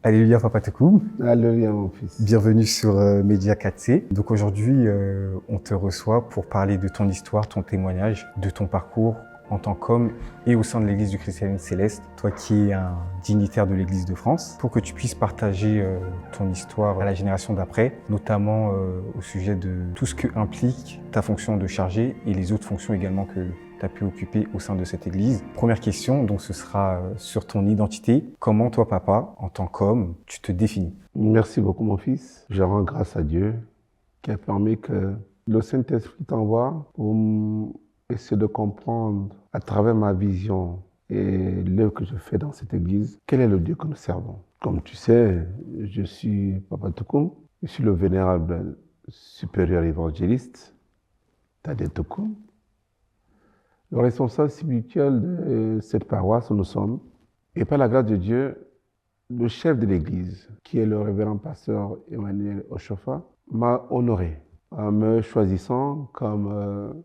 Alléluia Papa Toukoum. Alléluia mon fils. Bienvenue sur Média 4C. Donc aujourd'hui, on te reçoit pour parler de ton histoire, ton témoignage, de ton parcours en tant qu'homme et au sein de l'Église du Christianisme Céleste, toi qui es un dignitaire de l'Église de France, pour que tu puisses partager ton histoire à la génération d'après, notamment au sujet de tout ce que implique ta fonction de chargé et les autres fonctions également que tu as pu occuper au sein de cette Église. Première question, donc ce sera sur ton identité. Comment toi, papa, en tant qu'homme, tu te définis? Merci beaucoup mon fils. Je rends grâce à Dieu qui a permis que le Saint-Esprit t'envoie pour essayer de comprendre à travers ma vision et l'œuvre que je fais dans cette Église, quel est le Dieu que nous servons. Comme tu sais, je suis Papa Toukoum, je suis le vénérable supérieur évangéliste, Tadé Toukoum, le responsable spirituel de cette paroisse où nous sommes, et par la grâce de Dieu, le chef de l'Église, qui est le révérend pasteur Emmanuel Oshofa, m'a honoré en me choisissant comme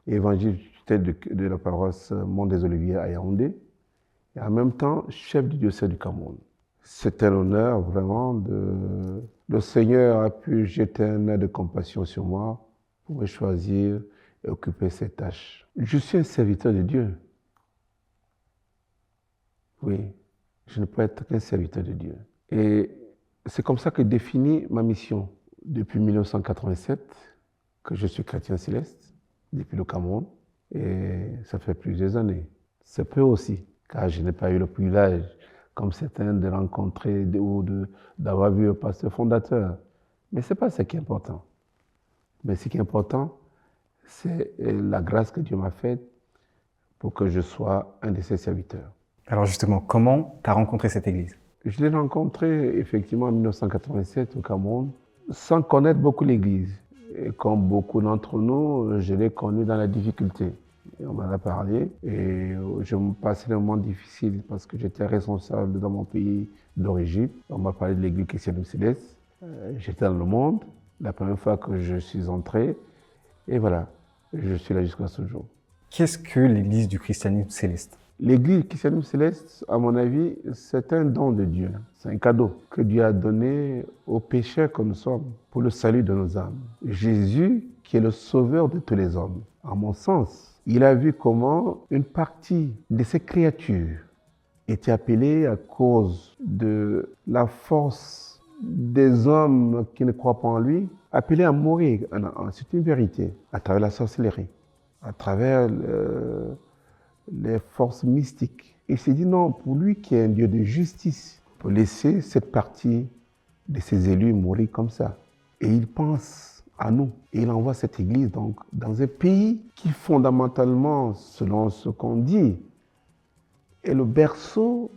évangéliste de la paroisse Mont des Oliviers à Yaoundé, et en même temps chef du diocèse du Cameroun. C'est un honneur vraiment. Le Seigneur a pu jeter un œil de compassion sur moi pour me choisir et occuper cette tâche. Je suis un serviteur de Dieu. Oui, je ne peux être qu'un serviteur de Dieu. Et c'est comme ça que définit ma mission. Depuis 1987, que je suis chrétien céleste, depuis le Cameroun, et ça fait plusieurs années. C'est peu aussi, car je n'ai pas eu le privilège, comme certains, de rencontrer ou d'avoir vu le pasteur fondateur. Mais ce n'est pas ce qui est important. Mais ce qui est important, c'est la grâce que Dieu m'a faite pour que je sois un de ses serviteurs. Alors justement, comment tu as rencontré cette Église? Je l'ai rencontré effectivement en 1987 au Cameroun, sans connaître beaucoup l'Église. Et comme beaucoup d'entre nous, je l'ai connue dans la difficulté. Et on m'en a parlé et je me passais des moments difficiles parce que j'étais responsable dans mon pays d'origine. On m'a parlé de l'Église chrétienne céleste. J'étais dans le monde, la première fois que je suis entré. Et voilà, je suis là jusqu'à ce jour. Qu'est-ce que l'Église du christianisme céleste? L'Église christianisme céleste, à mon avis, c'est un don de Dieu. C'est un cadeau que Dieu a donné aux pécheurs que nous sommes pour le salut de nos âmes. Jésus, qui est le sauveur de tous les hommes, à mon sens, il a vu comment une partie de ces créatures était appelée à cause de la force des hommes qui ne croient pas en lui, appelée à mourir. C'est une vérité, à travers la sorcellerie, à travers les forces mystiques. Il s'est dit non, pour lui qui est un Dieu de justice, pour laisser cette partie de ses élus mourir comme ça. Et il pense à nous. Et il envoie cette Église donc dans un pays qui fondamentalement, selon ce qu'on dit, est le berceau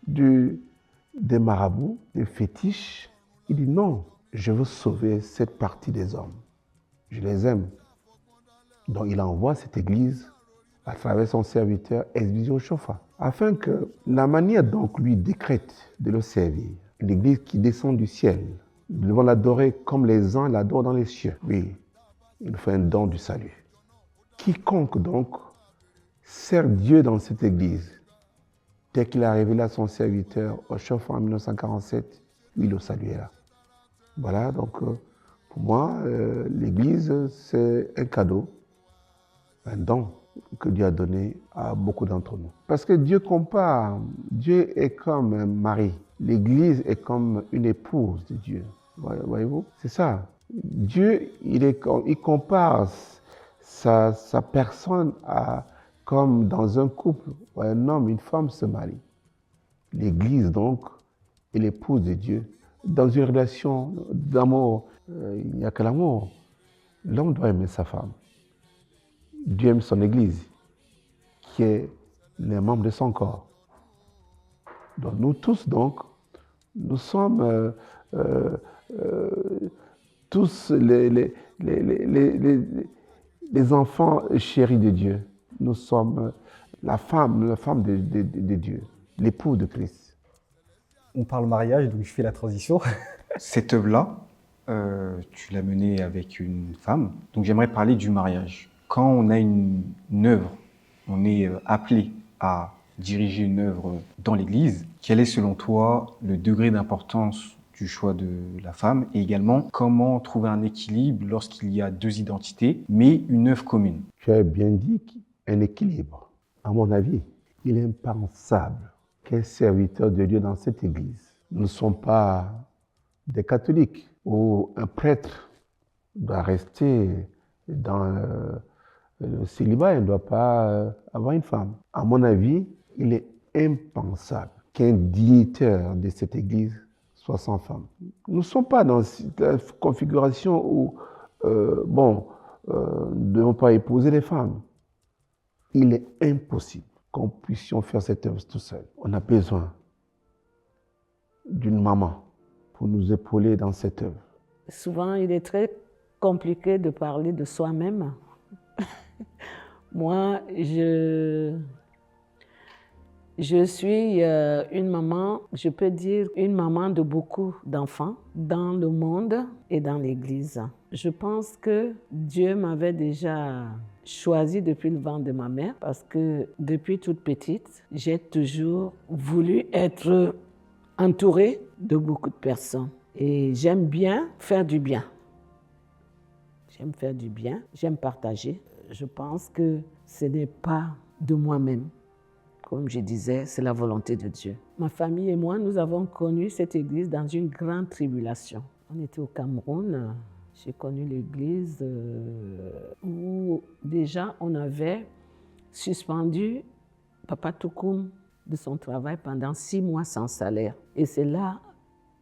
des marabouts, des fétiches. Il dit non, je veux sauver cette partie des hommes. Je les aime. Donc il envoie cette Église à travers son serviteur Esbizio Oshofa, afin que la manière dont lui décrète de le servir, une Église qui descend du ciel, nous devons l'adorer comme les anges l'adorent dans les cieux. Oui, il nous fait un don du salut. Quiconque donc sert Dieu dans cette Église, tel qu'il a révélé à son serviteur Oshofa en 1947, lui le salut est là. Voilà, donc pour moi, l'Église c'est un cadeau, un don que Dieu a donné à beaucoup d'entre nous. Parce que Dieu compare, Dieu est comme un mari, l'Église est comme une épouse de Dieu. Voyez-vous? C'est ça. Dieu, il compare sa personne comme dans un couple, où un homme, une femme se marient. L'Église, donc, est l'épouse de Dieu. Dans une relation d'amour, il n'y a que l'amour. L'homme doit aimer sa femme. Dieu aime son Église, qui est les membres de son corps. Donc nous tous, donc, nous sommes tous les enfants chéris de Dieu. Nous sommes la femme de Dieu, l'époux de Christ. On parle mariage, donc je fais la transition. Cette œuvre-là, tu l'as menée avec une femme. Donc j'aimerais parler du mariage. Quand on a une œuvre, on est appelé à diriger une œuvre dans l'Église. Quel est selon toi le degré d'importance du choix de la femme et également comment trouver un équilibre lorsqu'il y a deux identités mais une œuvre commune? Tu as bien dit un équilibre. À mon avis, il est impensable qu'un serviteur de Dieu dans cette Église ne sont pas des catholiques où un prêtre doit rester dans le célibat, il ne doit pas avoir une femme. À mon avis, il est impensable qu'un dignitaire de cette Église soit sans femme. Nous ne sommes pas dans la configuration où, nous ne devons pas épouser les femmes. Il est impossible qu'on puisse faire cette œuvre tout seul. On a besoin d'une maman pour nous épauler dans cette œuvre. Souvent, il est très compliqué de parler de soi-même. Moi, je suis une maman, je peux dire une maman de beaucoup d'enfants dans le monde et dans l'Église. Je pense que Dieu m'avait déjà choisi depuis le ventre de ma mère parce que depuis toute petite, j'ai toujours voulu être entourée de beaucoup de personnes. Et j'aime bien faire du bien. J'aime faire du bien, j'aime partager. Je pense que ce n'est pas de moi-même. Comme je disais, c'est la volonté de Dieu. Ma famille et moi, nous avons connu cette église dans une grande tribulation. On était au Cameroun. J'ai connu l'église où déjà on avait suspendu Papa Toukoum de son travail pendant 6 mois sans salaire. Et c'est là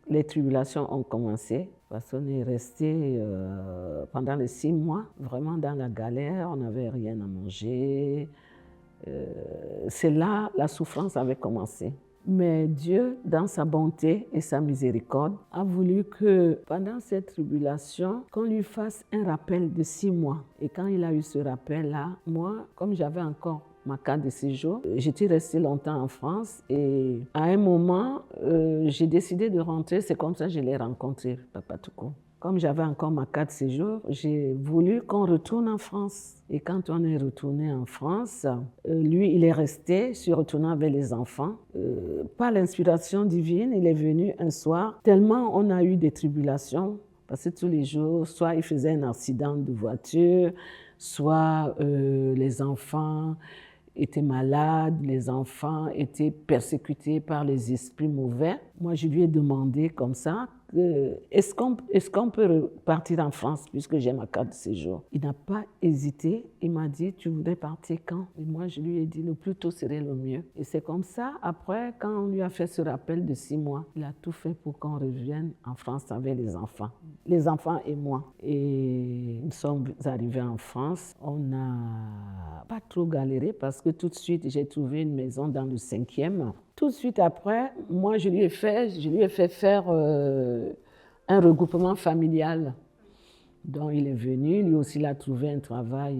les tribulations ont commencé parce qu'on est resté pendant les 6 mois vraiment dans la galère. On n'avait rien à manger. C'est là la souffrance avait commencé. Mais Dieu, dans sa bonté et sa miséricorde, a voulu que pendant cette tribulation, qu'on lui fasse un rappel de 6 mois. Et quand il a eu ce rappel-là, moi, comme j'avais encore ma carte de séjour, j'étais restée longtemps en France et à un moment, j'ai décidé de rentrer. C'est comme ça que je l'ai rencontré, Papa Toukoum. Comme j'avais encore ma carte de séjour, j'ai voulu qu'on retourne en France. Et quand on est retourné en France, lui, il est resté, je suis retournée avec les enfants. Par l'inspiration divine, il est venu un soir. Tellement on a eu des tribulations, parce que tous les jours, soit il faisait un accident de voiture, soit les enfants étaient malades, les enfants étaient persécutés par les esprits mauvais. Moi, je lui ai demandé comme ça, est-ce qu'on peut partir en France puisque j'ai ma carte de séjour? Il n'a pas hésité. Il m'a dit, tu voudrais partir quand? Et moi, je lui ai dit, le plus tôt serait le mieux. Et c'est comme ça, après, quand on lui a fait ce rappel de 6 mois, il a tout fait pour qu'on revienne en France avec les enfants et moi. Et nous sommes arrivés en France. On n'a pas trop galéré parce que tout de suite, j'ai trouvé une maison dans le 5e. Tout de suite après, moi, je lui ai fait faire un regroupement familial. Donc, il est venu, lui aussi, il a trouvé un travail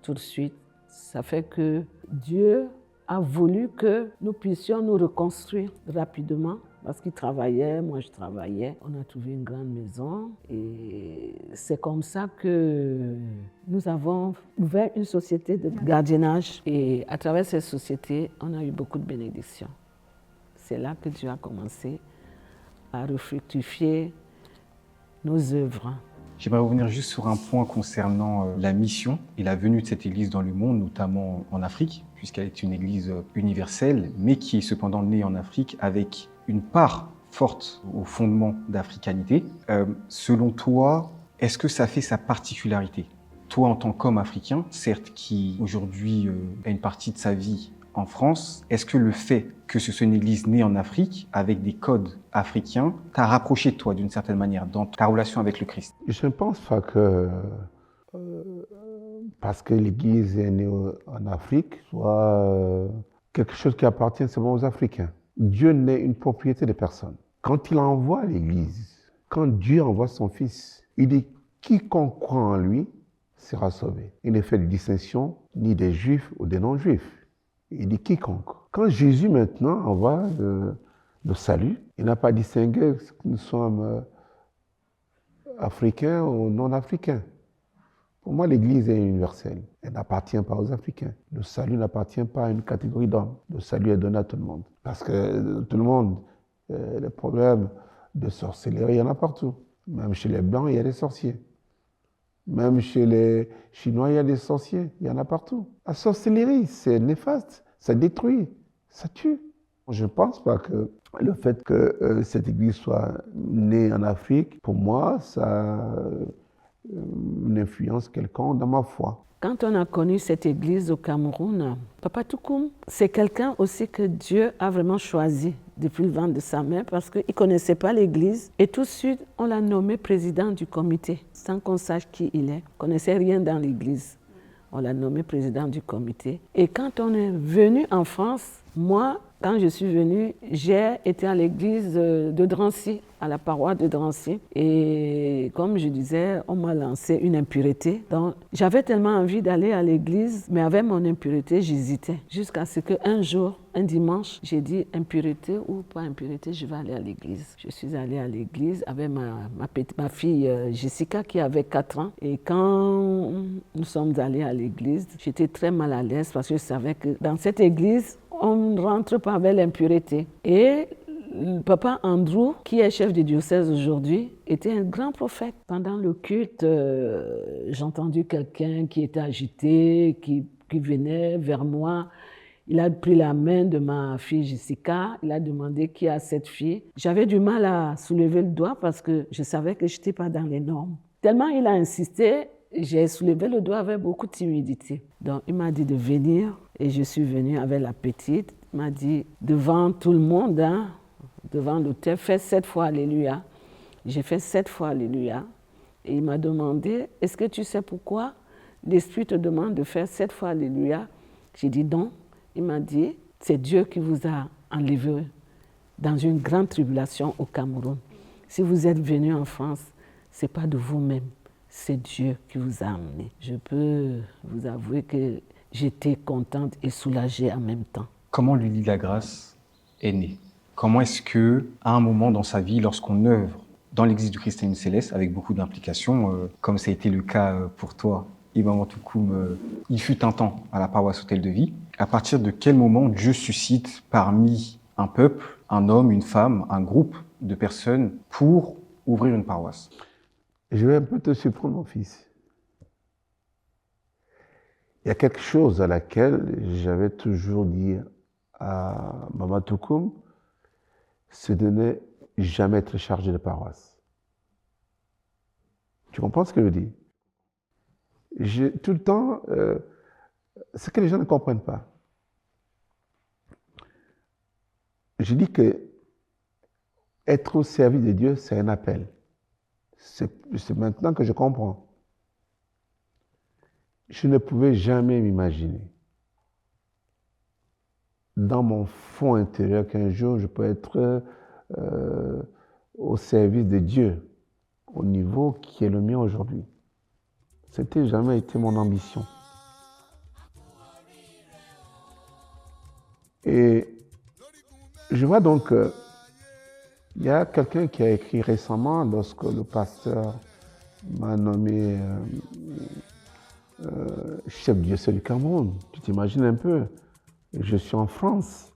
tout de suite. Ça fait que Dieu a voulu que nous puissions nous reconstruire rapidement parce qu'il travaillait, moi je travaillais. On a trouvé une grande maison et c'est comme ça que nous avons ouvert une société de gardiennage et à travers cette société, on a eu beaucoup de bénédictions. C'est là que Dieu a commencé à refructifier nos œuvres. J'aimerais revenir juste sur un point concernant la mission et la venue de cette église dans le monde, notamment en Afrique, puisqu'elle est une église universelle, mais qui est cependant née en Afrique avec une part forte au fondement d'africanité. Selon toi, est-ce que ça fait sa particularité? Toi, en tant qu'homme africain, certes, qui aujourd'hui a une partie de sa vie en France, est-ce que le fait que ce soit une église née en Afrique, avec des codes africains, t'a rapproché de toi d'une certaine manière dans ta relation avec le Christ? Je ne pense pas que parce que l'église est née en Afrique, soit quelque chose qui appartient seulement aux Africains. Dieu n'est une propriété de personne. Quand il envoie l'église, quand Dieu envoie son Fils, il dit quiconque croit en lui sera sauvé. Il ne fait de distinction ni des juifs ou des non-juifs. Il dit quiconque. Quand Jésus maintenant envoie le salut, il n'a pas distingué que nous sommes africains ou non-africains. Pour moi, l'Église est universelle. Elle n'appartient pas aux Africains. Le salut n'appartient pas à une catégorie d'hommes. Le salut est donné à tout le monde. Parce que tout le monde, les problèmes de sorcellerie, il y en a partout. Même chez les Blancs, il y a des sorciers. Même chez les Chinois, il y a des sorciers. Il y en a partout. La sorcellerie, c'est néfaste. Ça détruit. Ça tue. Je ne pense pas que le fait que cette Église soit née en Afrique, pour moi, ça une influence quelconque dans ma foi. Quand on a connu cette église au Cameroun, Papa Toukoum, c'est quelqu'un aussi que Dieu a vraiment choisi depuis le ventre de sa mère parce qu'il ne connaissait pas l'église. Et tout de suite, on l'a nommé président du comité, sans qu'on sache qui il est. On ne connaissait rien dans l'église. On l'a nommé président du comité. Et quand on est venu en France, moi, quand je suis venue, j'ai été à l'église de Drancy, à la paroisse de Drancy. Et comme je disais, on m'a lancé une impureté. Donc, j'avais tellement envie d'aller à l'église, mais avec mon impureté, j'hésitais. Jusqu'à ce qu'un jour, un dimanche, j'ai dit impureté ou pas impureté, je vais aller à l'église. Je suis allée à l'église avec ma fille Jessica qui avait 4 ans. Et quand nous sommes allés à l'église, j'étais très mal à l'aise parce que je savais que dans cette église, on ne rentre pas avec l'impureté. Et Papa Andrew, qui est chef du diocèse aujourd'hui, était un grand prophète. Pendant le culte, j'ai entendu quelqu'un qui était agité, qui venait vers moi. Il a pris la main de ma fille Jessica, il a demandé qui a cette fille. J'avais du mal à soulever le doigt parce que je savais que je n'étais pas dans les normes. Tellement il a insisté, j'ai soulevé le doigt avec beaucoup de timidité. Donc il m'a dit de venir et je suis venue avec la petite. Il m'a dit devant tout le monde, hein, devant l'autel, fais 7 fois Alléluia. J'ai fait 7 fois Alléluia. Et il m'a demandé, est-ce que tu sais pourquoi l'Esprit te demande de faire 7 fois Alléluia? J'ai dit non. Il m'a dit, c'est Dieu qui vous a enlevé dans une grande tribulation au Cameroun. Si vous êtes venu en France, ce n'est pas de vous-même, c'est Dieu qui vous a amené. Je peux vous avouer que j'étais contente et soulagée en même temps. Comment l'Unie de la Grâce est née? Comment est-ce que, à un moment dans sa vie, lorsqu'on œuvre dans l'Église du Christ Céleste, avec beaucoup d'implications, comme ça a été le cas pour toi, Imam Toukoum, il fut un temps à la paroisse Hôtel de Vie, à partir de quel moment Dieu suscite parmi un peuple, un homme, une femme, un groupe de personnes pour ouvrir une paroisse? Je vais un peu te surprendre, mon fils. Il y a quelque chose à laquelle j'avais toujours dit à Maman Toukoum, c'est de ne jamais être chargé de paroisse. Tu comprends ce que je dis? Tout le temps, ce que les gens ne comprennent pas. Je dis que être au service de Dieu, c'est un appel. C'est maintenant que je comprends. Je ne pouvais jamais m'imaginer, dans mon fond intérieur, qu'un jour je peux être au service de Dieu, au niveau qui est le mien aujourd'hui. C'était jamais été mon ambition. Et je vois donc, il y a quelqu'un qui a écrit récemment, lorsque le pasteur m'a nommé chef du diocèse du Cameroun. Tu t'imagines un peu, je suis en France,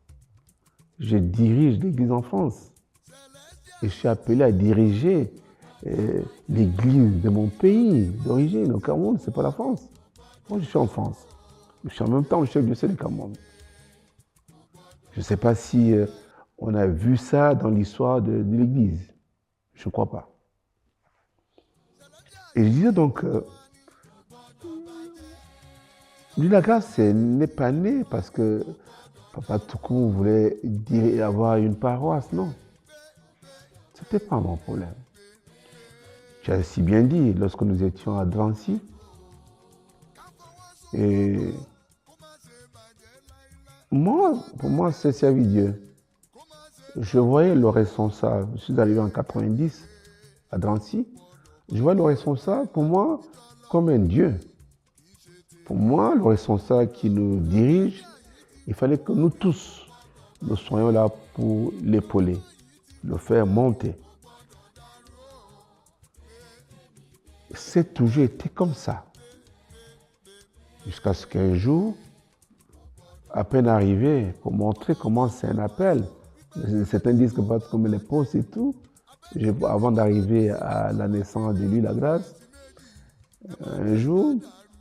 je dirige l'église en France. Et je suis appelé à diriger l'église de mon pays d'origine, au Cameroun, c'est pas la France. Moi, je suis en France. Je suis en même temps le chef du diocèse du Cameroun. Je ne sais pas si on a vu ça dans l'histoire de l'église. Je ne crois pas. Et je disais donc, la grâce n'est pas né parce que Papa Toukoum voulait avoir une paroisse, non. Ce n'était pas mon problème. Tu as si bien dit, lorsque nous étions à Drancy, et pour moi, c'est servir Dieu. Je voyais le responsable, je suis arrivé en 90, à Drancy, je vois le responsable, pour moi, comme un Dieu. Pour moi, le responsable qui nous dirige, il fallait que nous tous, nous soyons là pour l'épauler, le faire monter. C'est toujours été comme ça. Jusqu'à ce qu'un jour, à peine arrivé, pour montrer comment c'est un appel, certains disent que parce qu'on me les pose et tout, avant d'arriver à la naissance de lui, la grâce, un jour,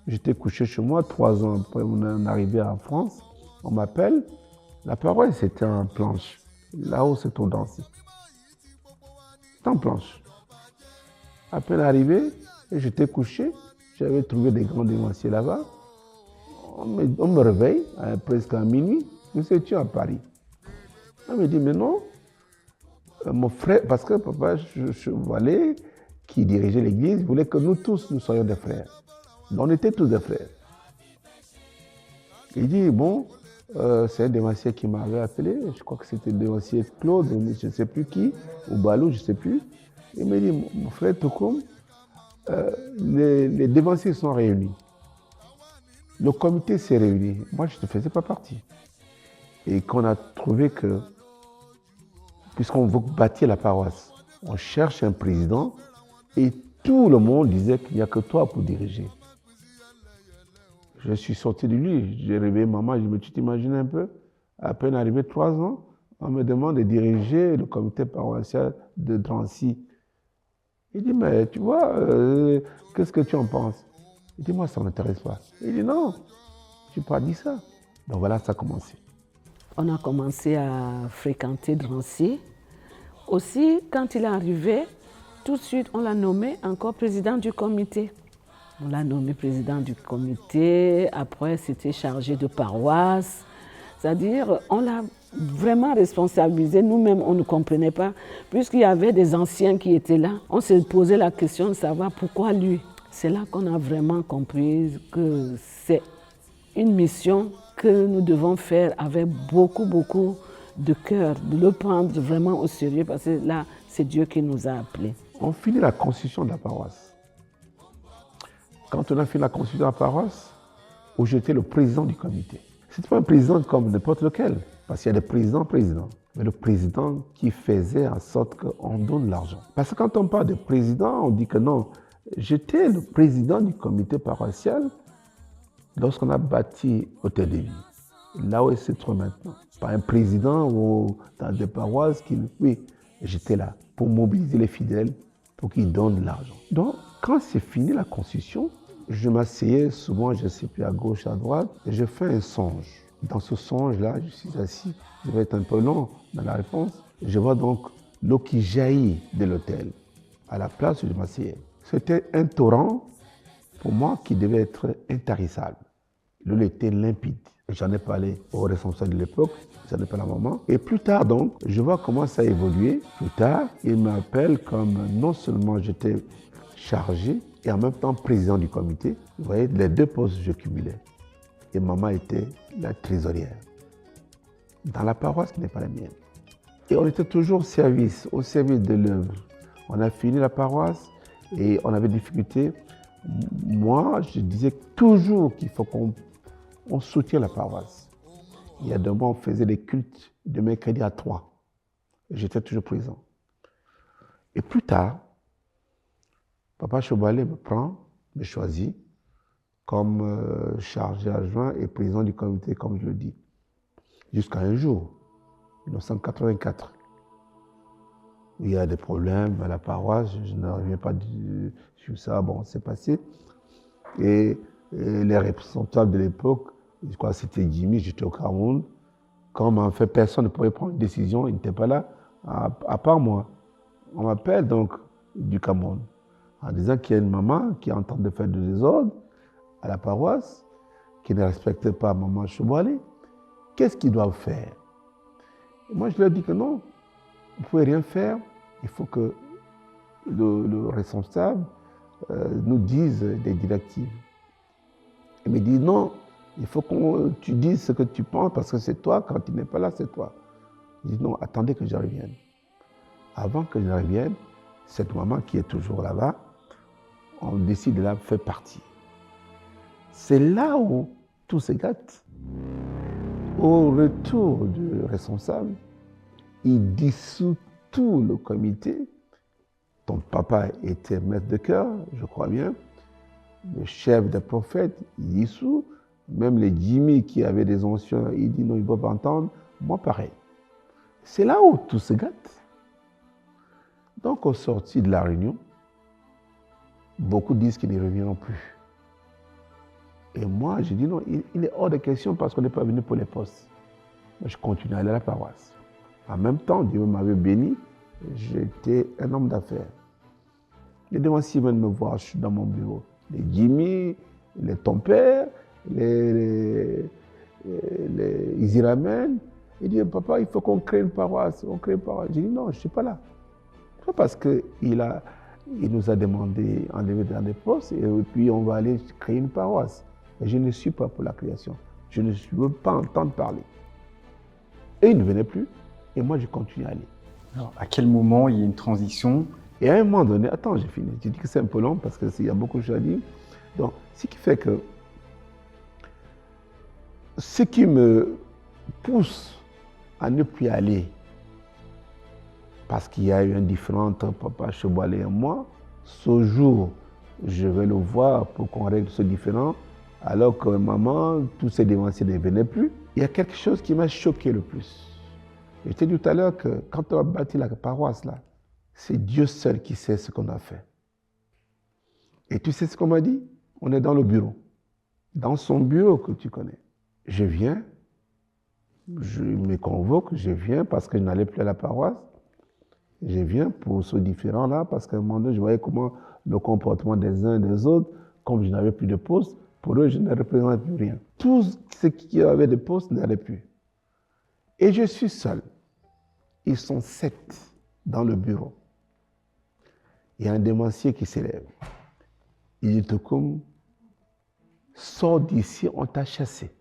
j'étais couché chez moi, 3 ans après mon arrivée en France, on m'appelle, la paroisse c'était en planche, là-haut c'est au Drancy. C'était en planche. À peine arrivé, j'étais couché, j'avais trouvé des grands dévanciers là-bas, on me réveille presque à minuit, nous étions à Paris. On me dit, mais non, mon frère, parce que papa Chevalet, qui dirigeait l'église, voulait que nous tous, nous soyons des frères. On était tous des frères. Il dit, bon, c'est un dévancier qui m'avait appelé, je crois que c'était le dévancier Claude, je ne sais plus qui, ou Balou, je ne sais plus. Il me dit, mon frère Toukoum, les dévanciers sont réunis. Le comité s'est réuni. Moi, je ne faisais pas partie. Et qu'on a trouvé que, puisqu'on veut bâtir la paroisse, on cherche un président et tout le monde disait qu'il n'y a que toi pour diriger. Je suis sorti de lui, j'ai réveillé maman, je me suis dit, tu t'imagines un peu, à peine arrivé 3 ans, on me demande de diriger le comité paroissial de Drancy. Il dit, mais tu vois, qu'est-ce que tu en penses? Il dit, moi, ça ne m'intéresse pas. Il dit, non, tu n'as pas dit ça. Donc voilà, ça a commencé. On a commencé à fréquenter Drancy. Aussi, quand il est arrivé, tout de suite, on l'a nommé encore président du comité. On l'a nommé président du comité, après c'était chargé de paroisse. C'est-à-dire, on l'a vraiment responsabilisé. Nous-mêmes, on ne comprenait pas. Puisqu'il y avait des anciens qui étaient là, on s'est posé la question de savoir pourquoi lui. C'est là qu'on a vraiment compris que c'est une mission que nous devons faire avec beaucoup, beaucoup de cœur, de le prendre vraiment au sérieux, parce que là, c'est Dieu qui nous a appelés. On finit la constitution de la paroisse. Quand on a fini la constitution de la paroisse, où j'étais le président du comité. Ce n'était pas un président comme n'importe lequel, parce qu'il y a des présidents, mais le président qui faisait en sorte qu'on donne l'argent. Parce que quand on parle de président, on dit que non, j'étais le président du comité paroissial lorsqu'on a bâti Hôtel de Ville, là où il se trouve maintenant. Pas un président ou dans des paroisses qui... Oui, j'étais là pour mobiliser les fidèles pour qu'ils donnent l'argent. Donc, quand c'est fini la constitution, je m'asseyais souvent, je ne sais plus, à gauche, à droite, et je fais un songe. Dans ce songe-là, je suis assis, je vais être un peu long dans la réponse. Je vois donc l'eau qui jaillit de l'autel, à la place où je m'asseyais. C'était un torrent, pour moi, qui devait être intarissable. L'eau était limpide. J'en ai parlé au responsable de l'époque, j'en ai parlé à maman. Et plus tard, donc, je vois comment ça a évolué. Plus tard, il m'appelle comme non seulement j'étais chargé et en même temps président du comité. Vous voyez, les 2 postes, je cumulais. Et maman était la trésorière. Dans la paroisse qui n'est pas la mienne. Et on était toujours au service de l'œuvre. On a fini la paroisse et on avait des difficultés. Moi, je disais toujours qu'il faut qu'on soutienne la paroisse. Il y a 2 mois, on faisait des cultes de mercredi à 3. J'étais toujours présent. Et plus tard, Papa Chevalet me choisit comme chargé adjoint et président du comité, comme je le dis. Jusqu'à un jour, 1984. Il y a des problèmes à la paroisse, je ne reviens pas sur ça, bon, c'est passé. Et les responsables de l'époque, je crois que c'était Jimmy, j'étais au Cameroun, comme en fait personne ne pouvait prendre une décision, il n'était pas là, à part moi. On m'appelle donc du Cameroun, en disant qu'il y a une maman qui est en train de faire du désordre à la paroisse, qui ne respecte pas maman Chevalet. Qu'est-ce qu'ils doivent faire? Et moi, je leur dis que non, vous ne pouvez rien faire. Il faut que le responsable nous dise des directives. Il me dit non, il faut que tu dises ce que tu penses parce que c'est toi, quand il n'est pas là, c'est toi. Je dis non, attendez que je revienne. Avant que je revienne, cette maman qui est toujours là-bas, on décide de la faire partir. C'est là où tout se gâte. Au retour du responsable, il dissout tout le comité. Ton papa était maître de chœur, je crois bien. Le chef des prophètes, il dissout. Même les Jimmy qui avaient des anciens, il dit non, ils ne peuvent pas entendre. Moi, pareil. C'est là où tout se gâte. Donc, au sorti de la réunion, beaucoup disent qu'ils ne reviendront plus. Et moi, j'ai dit non, il est hors de question parce qu'on n'est pas venu pour les postes. Moi, je continue à aller à la paroisse. En même temps, Dieu m'avait béni, j'étais un homme d'affaires. Les devanciers viennent me voir, je suis dans mon bureau. Les Jimmy, les ton père, ils y ramènent. Ils disent, papa, il faut qu'on crée une paroisse. J'ai dit, non, je ne suis pas là. C'est parce qu'il nous a demandé d'enlever dans des postes et puis on va aller créer une paroisse. Et je ne suis pas pour la création. Je ne veux pas entendre parler. Et il ne venait plus. Et moi, je continue à aller. Alors, à quel moment il y a une transition? Et à un moment donné, attends, j'ai fini. J'ai dit que c'est un peu long parce qu'il y a beaucoup de choses à dire. Donc, ce qui fait que ce qui me pousse à ne plus aller, parce qu'il y a eu un différend entre papa Cheboalé et moi, ce jour, je vais le voir pour qu'on règle ce différend, alors que maman, tous ces dévanciers ne venaient plus. Il y a quelque chose qui m'a choqué le plus. Je t'ai dit tout à l'heure que quand on a bâti la paroisse là, c'est Dieu seul qui sait ce qu'on a fait. Et tu sais ce qu'on m'a dit? On est dans le bureau. Dans son bureau que tu connais. Je viens, je me convoque, je viens parce que je n'allais plus à la paroisse. Je viens pour ce différend-là parce qu'à un moment donné, je voyais comment le comportement des uns et des autres, comme je n'avais plus de poste, pour eux, je ne représentais plus rien. Tous ceux qui avaient des postes n'allaient plus. Et je suis seul. Ils sont 7 dans le bureau. Il y a un dévancier qui s'élève. Il dit, Tokoum, sors d'ici, on t'a chassé.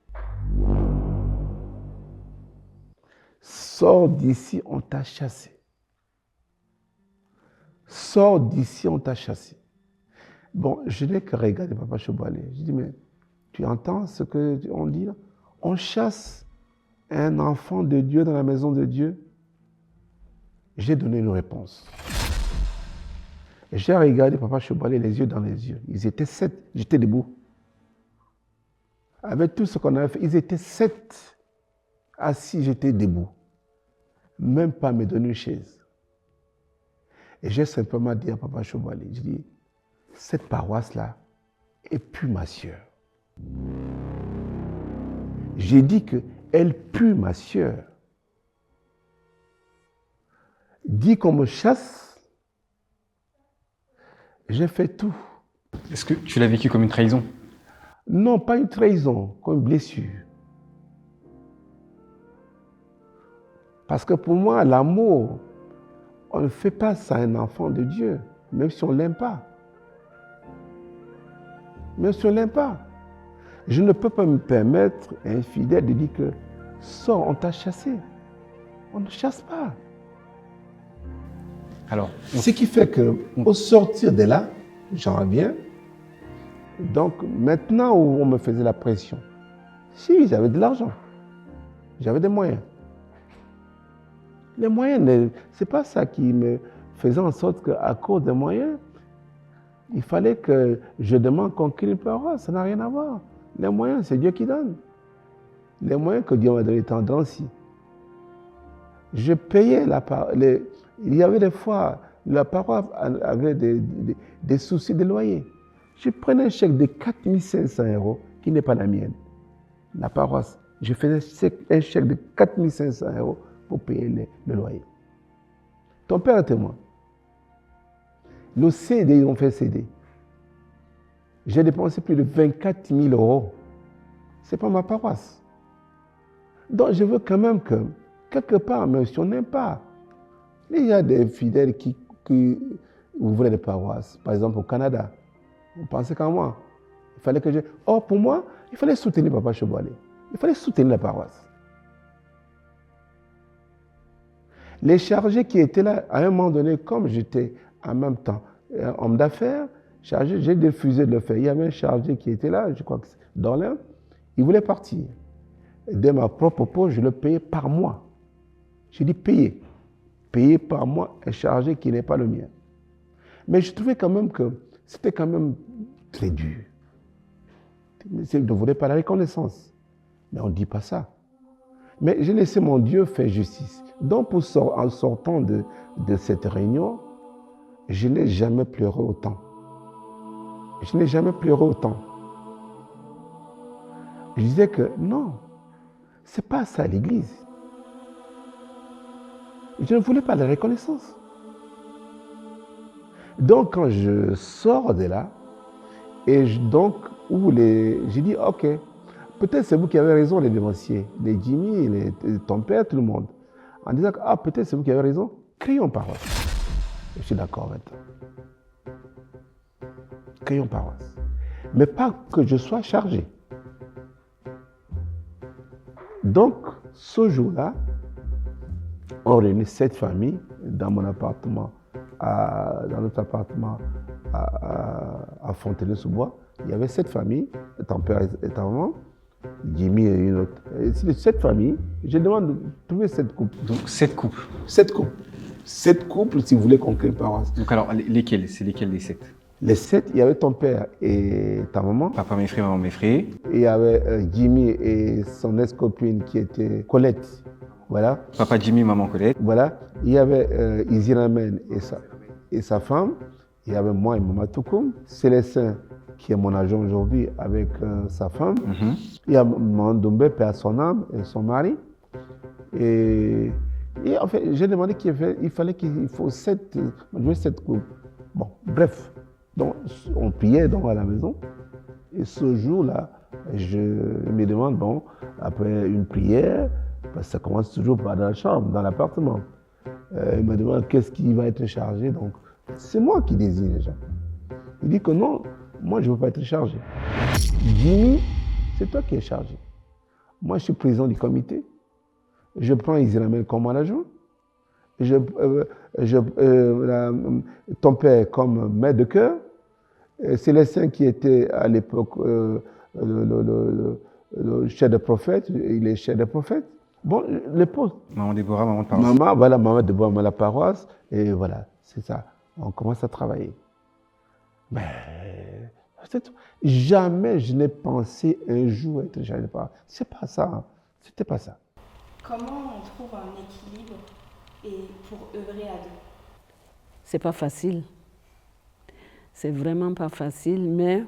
Sors d'ici, on t'a chassé. Sors d'ici, on t'a chassé. Bon, je n'ai que regardé papa Cheboalé. Je dis, mais tu entends ce qu'on dit là? On chasse un enfant de Dieu dans la maison de Dieu. J'ai donné une réponse. J'ai regardé papa Cheboalé les yeux dans les yeux. Ils étaient 7, j'étais debout. Avec tout ce qu'on avait fait, ils étaient 7 assis, j'étais debout. Même pas me donner une chaise. Et j'ai simplement dit à papa Cheboalé, je dis, cette paroisse-là est plus ma sœur. J'ai dit qu'elle pue ma sœur. Dit qu'on me chasse, j'ai fait tout. Est-ce que tu l'as vécu comme une trahison? Non, pas une trahison, comme une blessure. Parce que pour moi, l'amour, on ne fait pas ça à un enfant de Dieu, même si on ne l'aime pas. Même si on ne l'aime pas. Je ne peux pas me permettre, un fidèle, de dire que sors, on t'a chassé. On ne chasse pas. Alors, Ce qui fait qu'au sortir de là, j'en reviens. Donc maintenant où on me faisait la pression, si j'avais de l'argent, j'avais des moyens. Les moyens, ce n'est pas ça qui me faisait en sorte qu'à cause des moyens, il fallait que je demande qu'on crée une paroisse. Ça n'a rien à voir. Les moyens, c'est Dieu qui donne. Les moyens que Dieu m'a donné étant Drancy. Je payais la paroisse. Il y avait des fois, la paroisse avait des soucis de loyer. Je prenais un chèque de 4 500 € qui n'est pas la mienne. La paroisse, je faisais un chèque de 4 500 € pour payer le loyer. Ton père est témoin. Le CD, ils ont fait CD. J'ai dépensé plus de 24 000 €. Ce n'est pas ma paroisse. Donc je veux quand même que, quelque part, même si on n'aime pas, il y a des fidèles qui ouvraient des paroisses. Par exemple, au Canada, on pensait qu'à moi. Il fallait que je... Or, pour moi, il fallait soutenir papa Cheboalé. Il fallait soutenir la paroisse. Les chargés qui étaient là, à un moment donné, comme j'étais en même temps. Un homme d'affaires, chargé, j'ai refusé de le faire. Il y avait un chargé qui était là, je crois que c'est dans l'un, il voulait partir. De ma propre poche, je le payais par mois. J'ai dit payer. Payer par mois un chargé qui n'est pas le mien. Mais je trouvais quand même que c'était quand même très dur. Je ne voulais pas la reconnaissance. Mais on ne dit pas ça. Mais j'ai laissé mon Dieu faire justice. Donc, en sortant de cette réunion, je n'ai jamais pleuré autant. Je n'ai jamais pleuré autant. Je disais que non, c'est pas ça l'Église. Je ne voulais pas la reconnaissance. Donc, quand je sors de là, et j'ai dit, ok, peut-être c'est vous qui avez raison, les dévanciers, les Jimmy, ton père, tout le monde. En disant, peut-être c'est vous qui avez raison, créons paroisse. Je suis d'accord maintenant. Créons paroisse. Mais pas que je sois chargé. Donc, ce jour-là, on réunit 7 familles dans mon appartement, dans notre appartement à Fontenay-sous-Bois. Il y avait 7 familles, ton père et ta maman, Jimmy et une autre. Et c'est 7 familles. Je demande de trouver 7 couples. Donc 7 couples. 7 couples. 7 couples si vous voulez qu'on crée une paroisse. Donc alors, lesquels? C'est lesquels des 7? Les 7, il y avait ton père et ta maman. Papa mes frères, maman mes frères. Il y avait Jimmy et son ex-copine qui était Colette. Voilà. Papa Jimmy, maman Colette. Voilà. Il y avait Isiramen et sa femme. Il y avait moi et Maman Toukoum. Célestin, qui est mon agent aujourd'hui, avec sa femme. Il y a Maman Doumbé, père son âme, et son mari. Et en fait, j'ai demandé qu'il faut 7 couples. Bon, bref. Donc, on priait à la maison. Et ce jour-là, je me demande, après une prière, parce que ça commence toujours par dans la chambre, dans l'appartement. Il me demande qu'est-ce qui va être chargé. Donc, c'est moi qui désigne les gens. Il dit que non, moi je ne veux pas être chargé. Jimmy, c'est toi qui es chargé. Moi, je suis président du comité. Je prends Israël comme manager. Ton père comme maître de chœur. Célestin qui était à l'époque le chef de prophète, il est chef de prophète. Bon, les postes. Maman Déborah, maman de paroisse. Maman Déborah, maman de la paroisse. Et voilà, c'est ça. On commence à travailler. Mais jamais je n'ai pensé un jour être chargé de paroisse. C'est pas ça. Hein. C'était pas ça. Comment on trouve un équilibre pour œuvrer à deux? C'est pas facile. C'est vraiment pas facile, mais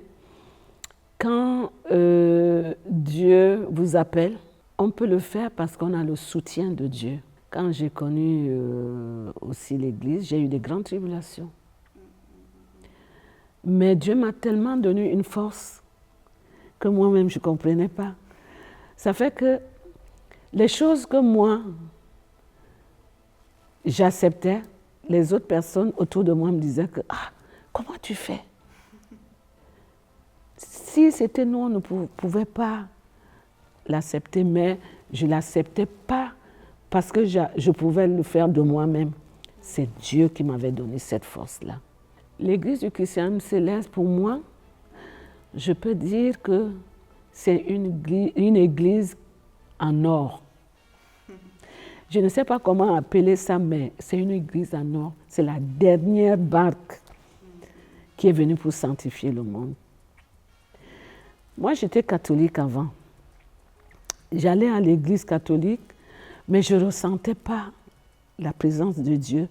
quand Dieu vous appelle, on peut le faire parce qu'on a le soutien de Dieu. Quand j'ai connu aussi l'Église, j'ai eu des grandes tribulations. Mais Dieu m'a tellement donné une force que moi-même je ne comprenais pas. Ça fait que les choses que moi, j'acceptais, les autres personnes autour de moi me disaient que « Ah, comment tu fais ?» Si c'était nous, on ne pouvait pas l'accepter, mais je ne l'acceptais pas parce que je pouvais le faire de moi-même. C'est Dieu qui m'avait donné cette force-là. L'Église du Christianisme céleste, pour moi, je peux dire que c'est une église en or. Je ne sais pas comment appeler ça, mais c'est une église en or. C'est la dernière barque qui est venue pour sanctifier le monde. Moi, j'étais catholique avant. J'allais à l'église catholique, mais je ne ressentais pas la présence de Dieu.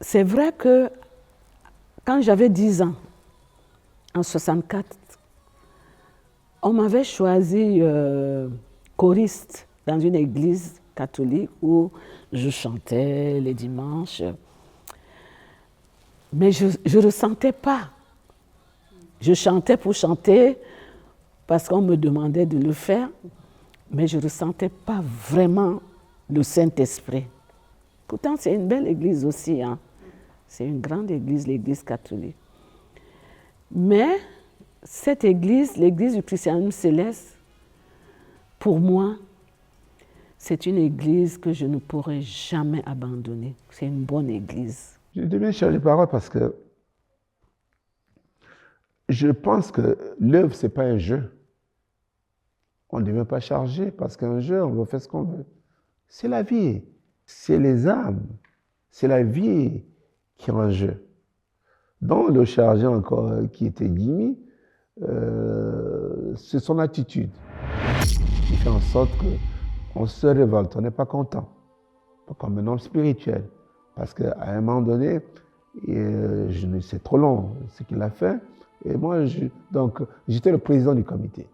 C'est vrai que quand j'avais 10 ans, en 64, on m'avait choisi choriste dans une église catholique où je chantais les dimanches. Mais je ne ressentais pas. Je chantais pour chanter parce qu'on me demandait de le faire, mais je ne ressentais pas vraiment le Saint-Esprit. Pourtant, c'est une belle église aussi. Hein. C'est une grande église, l'église catholique. Mais cette église, l'église du christianisme céleste, pour moi, c'est une église que je ne pourrai jamais abandonner. C'est une bonne église. Je dis bien cher les paroles parce que je pense que l'œuvre, ce n'est pas un jeu. On ne devient pas chargé parce qu'un jeu, on veut faire ce qu'on veut. C'est la vie, c'est les âmes, c'est la vie qui est en jeu. Dans le chargé encore qui était Jimmy, c'est son attitude qui fait en sorte qu'on se révolte, on n'est pas content, comme un homme spirituel. Parce qu'à un moment donné, c'est trop long ce qu'il a fait, et moi, donc j'étais le président du comité.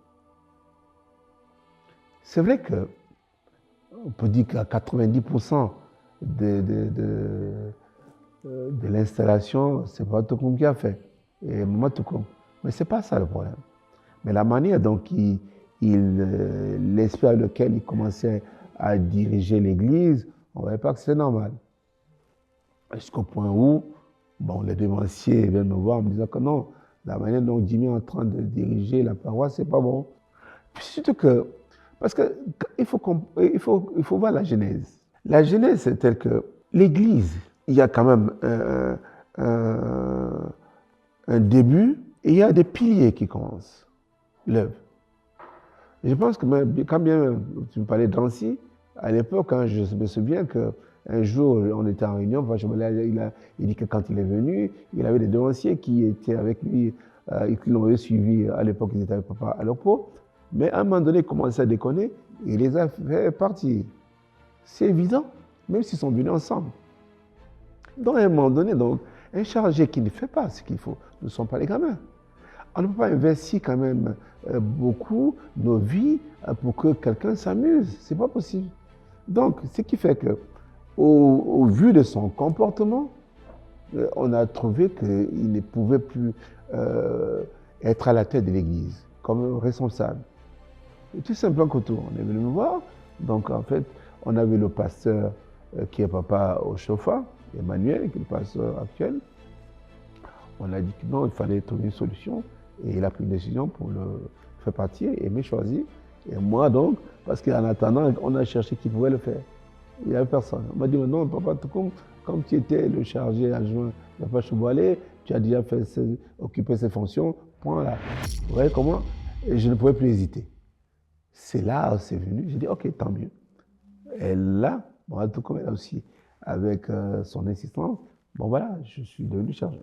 C'est vrai qu'on peut dire qu'à 90% de l'installation, c'est pas Toukoum qui a fait, et moi Toukoum. Mais ce n'est pas ça le problème. Mais la manière dont l'esprit avec lequel il commençait à diriger l'église, on ne voyait pas que c'était normal. Jusqu'au point où, bon, les dévanciers viennent me voir en me disant que non, la manière dont Jimmy est en train de diriger la paroisse, c'est pas bon. Puis surtout que, parce qu'il faut voir la genèse. La genèse, c'est telle que l'église, il y a quand même un début et il y a des piliers qui commencent l'œuvre. Je pense que quand bien tu me parlais d'Ancy, à l'époque, hein, je me souviens qu'un jour, on était en réunion, il dit que quand il est venu, il avait des devanciers qui étaient avec lui, qui l'ont suivi, à l'époque, ils étaient avec papa à leur pot, mais à un moment donné, il commençait à déconner, il les a fait partir. C'est évident, même s'ils sont venus ensemble. Donc, à un moment donné, un chargé qui ne fait pas ce qu'il faut, nous ne sommes pas les gamins. On ne peut pas investir quand même beaucoup nos vies pour que quelqu'un s'amuse. Ce n'est pas possible. Donc, ce qui fait que, au vu de son comportement, on a trouvé qu'il ne pouvait plus être à la tête de l'église comme responsable. Et tout simplement qu'autour, on est venu me voir. Donc, en fait, on avait le pasteur qui est papa au chauffeur, Emmanuel, qui est le pasteur actuel. On a dit que non, il fallait trouver une solution. Et il a pris une décision pour le faire partir et me choisir. Et moi donc, parce qu'en attendant, on a cherché qui pouvait le faire. Il n'y avait personne. On m'a dit, non, papa, comme tu étais le chargé adjoint de Papa Chouboalé, tu as déjà occupé ces fonctions, point là. Vous voyez comment? Et je ne pouvais plus hésiter. C'est là où c'est venu. J'ai dit, ok, tant mieux. Et là, bon, tout comme elle a aussi, avec son insistance, bon voilà, je suis devenu chargé.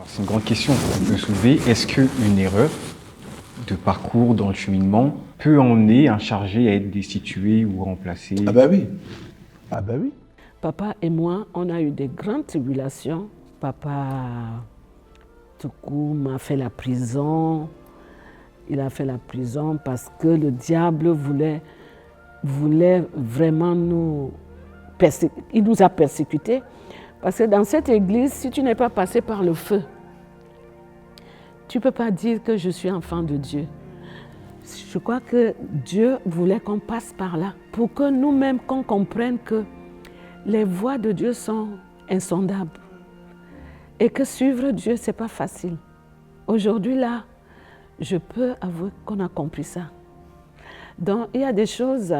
C'est une grande question qu'on peut soulever. Est-ce qu'une erreur de parcours dans le cheminement peut emmener un chargé à être destitué ou remplacé? Ah ben oui. Ah ben oui. Papa et moi, on a eu des grandes tribulations. Papa, tout coup, m'a fait la prison. Il a fait la prison parce que le diable voulait vraiment il nous a persécutés. Parce que dans cette église, si tu n'es pas passé par le feu, tu ne peux pas dire que je suis enfant de Dieu. Je crois que Dieu voulait qu'on passe par là pour que nous-mêmes, qu'on comprenne que les voies de Dieu sont insondables et que suivre Dieu, ce n'est pas facile. Aujourd'hui, là, je peux avouer qu'on a compris ça. Donc, il y a des choses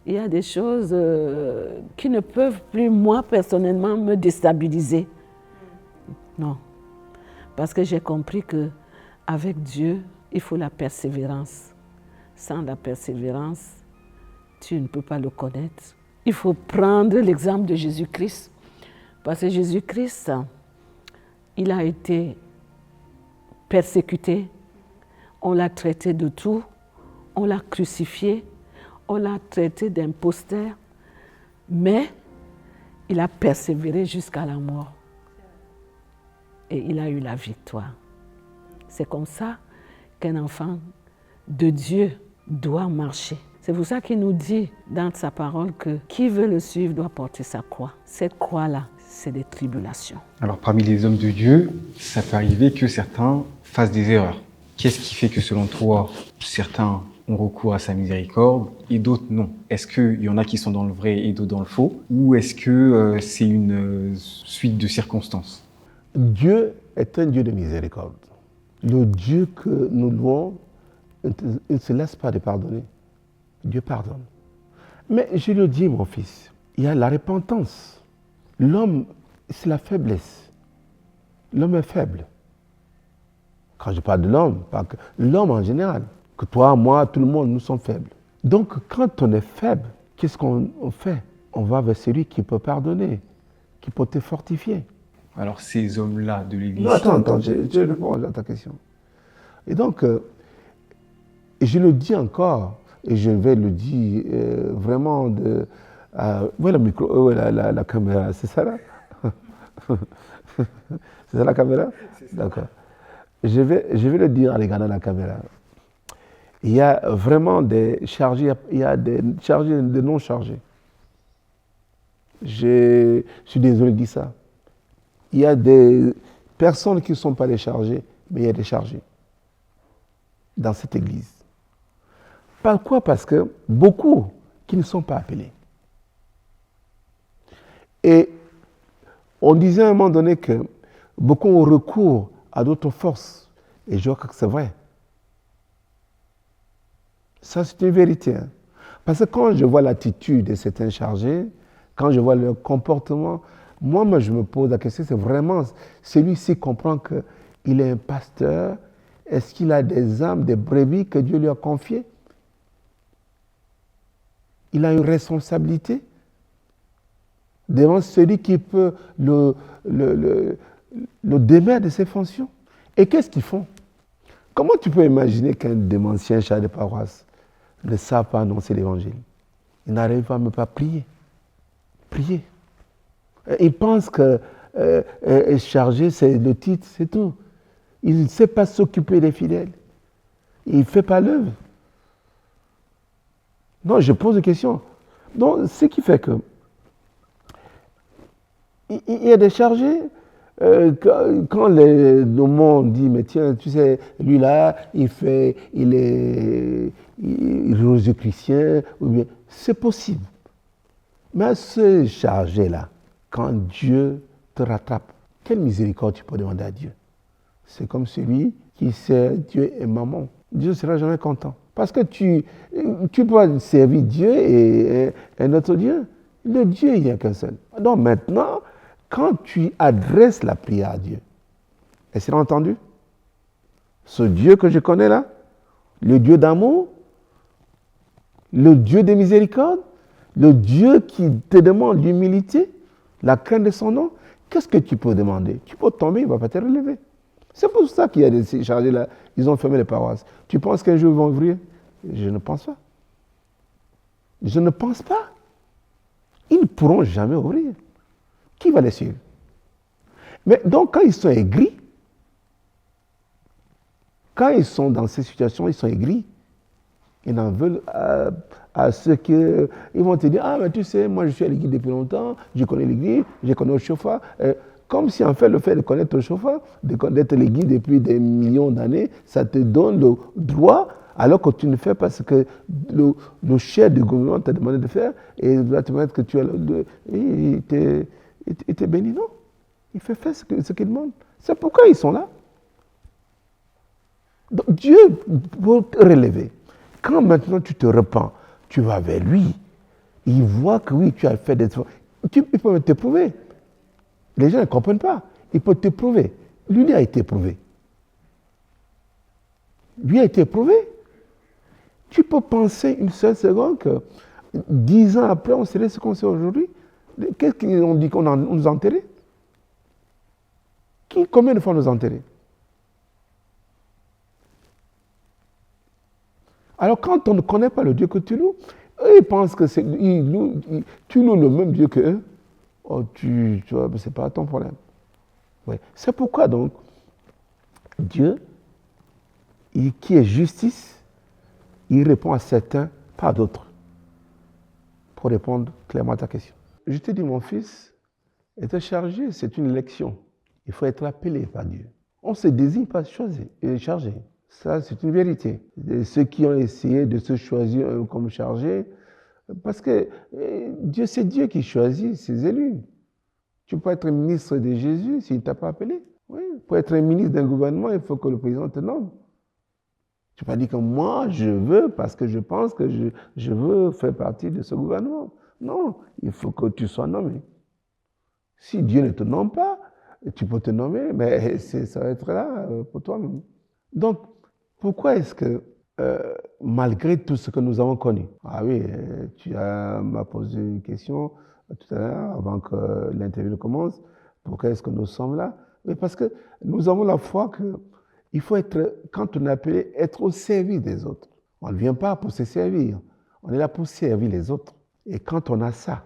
Il y a des choses qui ne peuvent plus, moi, personnellement, me déstabiliser. Non. Parce que j'ai compris qu'avec Dieu, il faut la persévérance. Sans la persévérance, tu ne peux pas le connaître. Il faut prendre l'exemple de Jésus-Christ. Parce que Jésus-Christ, il a été persécuté. On l'a traité de tout. On l'a crucifié. On l'a traité d'imposteur. Mais il a persévéré jusqu'à la mort. Et il a eu la victoire. C'est comme ça qu'un enfant de Dieu doit marcher. C'est pour ça qu'il nous dit dans sa parole que qui veut le suivre doit porter sa croix. Cette croix-là, c'est des tribulations. Alors parmi les hommes de Dieu, ça peut arriver que certains fassent des erreurs. Qu'est-ce qui fait que selon toi, certains ont recours à sa miséricorde et d'autres non? Est-ce qu'il y en a qui sont dans le vrai et d'autres dans le faux? Ou est-ce que c'est une suite de circonstances? Dieu est un Dieu de miséricorde. Le Dieu que nous louons, il ne se laisse pas de pardonner. Dieu pardonne. Mais je le dis, mon fils, il y a la repentance. L'homme, c'est la faiblesse. L'homme est faible. Quand je parle de l'homme, l'homme en général, que toi, moi, tout le monde, nous sommes faibles. Donc, quand on est faible, qu'est-ce qu'on fait? On va vers celui qui peut pardonner, qui peut te fortifier. Alors ces hommes-là de l'Église... Non, attends, je réponds à ta question. Et donc, je le dis encore, et je vais le dire vraiment de... où est le micro? Où est la caméra? C'est ça là? C'est ça la caméra? D'accord. Je vais le dire en regardant la caméra. Il y a vraiment des chargés, il y a des chargés et des non chargés. Je suis désolé de dire ça. Il y a des personnes qui ne sont pas des chargés, mais il y a des chargés dans cette église. Pourquoi? Parce que beaucoup qui ne sont pas appelés. Et on disait à un moment donné que beaucoup ont recours à d'autres forces. Et je crois que c'est vrai. Ça, c'est une vérité. Hein. Parce que quand je vois l'attitude de certains chargés, quand je vois leur comportement, moi, je me pose la question, c'est vraiment celui-ci comprend qu'il est un pasteur. Est-ce qu'il a des âmes, des brebis que Dieu lui a confiées? Il a une responsabilité devant celui qui peut le démettre de ses fonctions. Et qu'est-ce qu'ils font? Comment tu peux imaginer qu'un des anciens chefs de paroisse ne savent pas annoncer l'évangile? Ils n'arrivent pas même pas à prier. Prier. Ils pensent que chargé, c'est le titre, c'est tout. Il ne sait pas s'occuper des fidèles. Il ne fait pas l'œuvre. Non, je pose des questions. Donc, ce qui fait que il y a des chargés, quand le monde dit, mais tiens, tu sais, lui là, il est Jésus-chrétien, ou bien, c'est possible. Mais ce chargé-là, quand Dieu te rattrape, quelle miséricorde tu peux demander à Dieu? C'est comme celui qui sait Dieu et maman. Dieu ne sera jamais content. Parce que tu peux servir Dieu et un autre Dieu. Le Dieu, il n'y a qu'un seul. Donc maintenant, quand tu adresses la prière à Dieu, est-ce qu'il a entendu? Ce Dieu que je connais là, le Dieu d'amour, le Dieu de miséricorde, le Dieu qui te demande l'humilité, la crainte de son nom, qu'est-ce que tu peux demander? Tu peux tomber, il ne va pas te relever. C'est pour ça qu'il y a des chargés là, ils ont fermé les paroisses. Tu penses qu'un jour ils vont ouvrir? Je ne pense pas. Je ne pense pas. Ils ne pourront jamais ouvrir. Qui va les suivre? Mais donc quand ils sont aigris, quand ils sont dans ces situations, ils sont aigris. Ils en veulent à ceux qui... Ils vont te dire, ah mais tu sais, moi je suis à l'église depuis longtemps, je connais l'église, je connais le chauffeur. Comme si en fait le fait de connaître le chauffeur, d'être à l'église depuis des millions d'années, ça te donne le droit, alors que tu ne fais pas ce que le chef du gouvernement t'a demandé de faire, et il doit te mettre que tu as il te bénit, non. Il fait faire ce qu'il demande. C'est pourquoi ils sont là. Donc, Dieu, pour te relever, quand maintenant tu te repens, tu vas vers lui, Il voit que oui, tu as fait des efforts. Il peut même te prouver. Les gens ne comprennent pas. Il peut te prouver. Lui a été prouvé. Lui a été prouvé. Tu peux penser une seule seconde que 10 ans après, on sait ce qu'on sait aujourd'hui. Qu'est-ce qu'ils ont dit qu'on nous enterrait? Combien de fois nous enterrer? Alors quand on ne connaît pas le Dieu que tu loues, eux ils pensent que tu loues le même Dieu qu'eux. Oh, tu vois, c'est pas ton problème. Ouais. C'est pourquoi donc, Dieu, qui est justice, il répond à certains, pas à d'autres. Pour répondre clairement à ta question. Je te dis, mon fils, être chargé, c'est une élection. Il faut être appelé par Dieu. On se désigne pas chargé. Ça, c'est une vérité. Et ceux qui ont essayé de se choisir comme chargé, parce que Dieu, c'est Dieu qui choisit ses élus. Tu peux être ministre de Jésus s'il ne t'a pas appelé. Oui. Pour être un ministre d'un gouvernement, il faut que le président te nomme. Tu ne peux pas dire que moi, je veux parce que je pense que je veux faire partie de ce gouvernement. Non, il faut que tu sois nommé. Si Dieu ne te nomme pas, tu peux te nommer, mais ça va être là pour toi-même. Donc, pourquoi est-ce que, malgré tout ce que nous avons connu, ah oui, tu m'as posé une question tout à l'heure, avant que l'interview commence, pourquoi est-ce que nous sommes là? Mais parce que nous avons la foi qu'il faut être, quand on est appelé, être au service des autres. On ne vient pas pour se servir, on est là pour servir les autres. Et quand on a ça,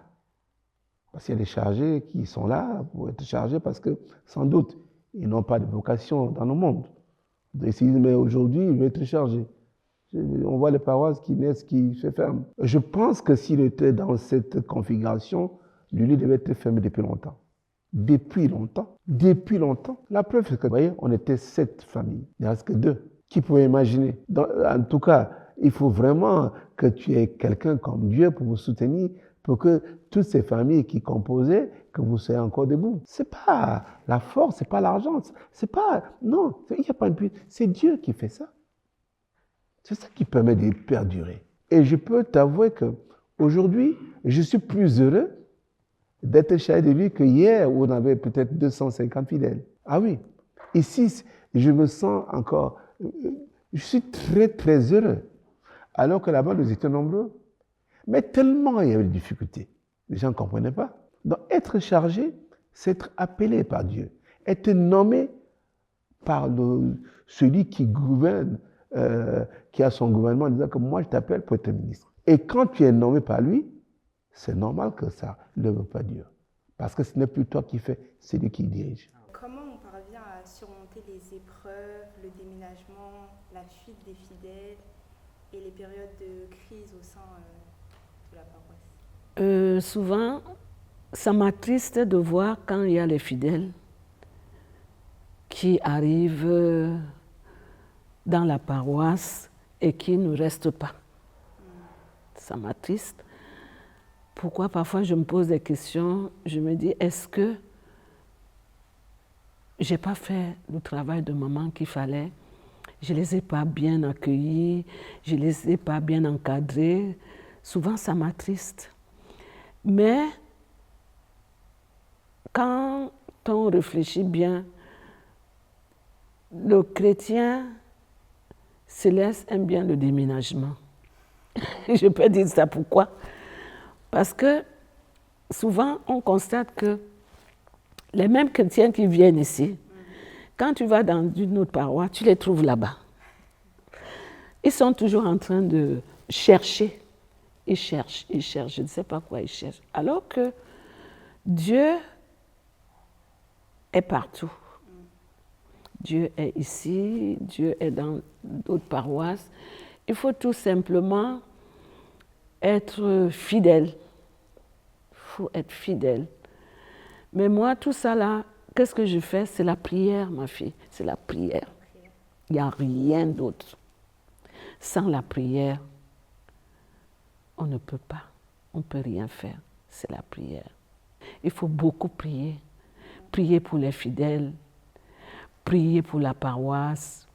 parce qu'il y a des chargés qui sont là pour être chargés parce que, sans doute, ils n'ont pas de vocation dans le monde. Ils se disent, mais aujourd'hui, il veut être chargé. On voit les paroisses qui naissent, qui se ferment. Je pense que s'il était dans cette configuration, lui devait être fermé depuis longtemps. Depuis longtemps. Depuis longtemps. La preuve, c'est que, vous voyez, on était 7 familles. Il ne reste que 2. Qui pouvait imaginer? En tout cas, il faut vraiment que tu aies quelqu'un comme Dieu pour vous soutenir, pour que toutes ces familles qui composaient, que vous soyez encore debout. C'est pas la force, c'est pas l'argent, c'est pas, non, il n'y a pas une puissance, c'est Dieu qui fait ça. C'est ça qui permet de perdurer. Et je peux t'avouer que aujourd'hui, je suis plus heureux d'être chargé de lui que hier où on avait peut-être 250 fidèles. Ah oui, ici, je me sens encore, je suis très très heureux. Alors que là-bas, nous étions nombreux. Mais tellement il y avait des difficultés. Les gens ne comprenaient pas. Donc, être chargé, c'est être appelé par Dieu. Être nommé par celui qui gouverne, qui a son gouvernement, en disant que moi, je t'appelle pour être ministre. Et quand tu es nommé par lui, c'est normal que ça ne veut pas Dieu. Parce que ce n'est plus toi qui fais, c'est lui qui dirige. Comment on parvient à surmonter les épreuves, le déménagement, la fuite des fidèles et les périodes de crise au sein de la paroisse? Souvent, ça m'attriste de voir quand il y a les fidèles qui arrivent dans la paroisse et qui ne restent pas. Ça m'attriste. Pourquoi parfois je me pose des questions, je me dis, est-ce que je n'ai pas fait le travail de maman qu'il fallait? Je ne les ai pas bien accueillis, je ne les ai pas bien encadrés. Souvent, ça m'attriste. Mais quand on réfléchit bien, le chrétien céleste aime bien le déménagement. Je peux dire ça pourquoi? Parce que souvent, on constate que les mêmes chrétiens qui viennent ici, quand tu vas dans une autre paroisse, tu les trouves là-bas. Ils sont toujours en train de chercher. Ils cherchent, je ne sais pas quoi ils cherchent. Alors que Dieu est partout. Dieu est ici, Dieu est dans d'autres paroisses. Il faut tout simplement être fidèle. Il faut être fidèle. Mais moi, tout ça là, qu'est-ce que je fais? C'est la prière, ma fille. C'est la prière. Il n'y a rien d'autre. Sans la prière, on ne peut pas. On ne peut rien faire. C'est la prière. Il faut beaucoup prier. Prier pour les fidèles. Prier pour la paroisse.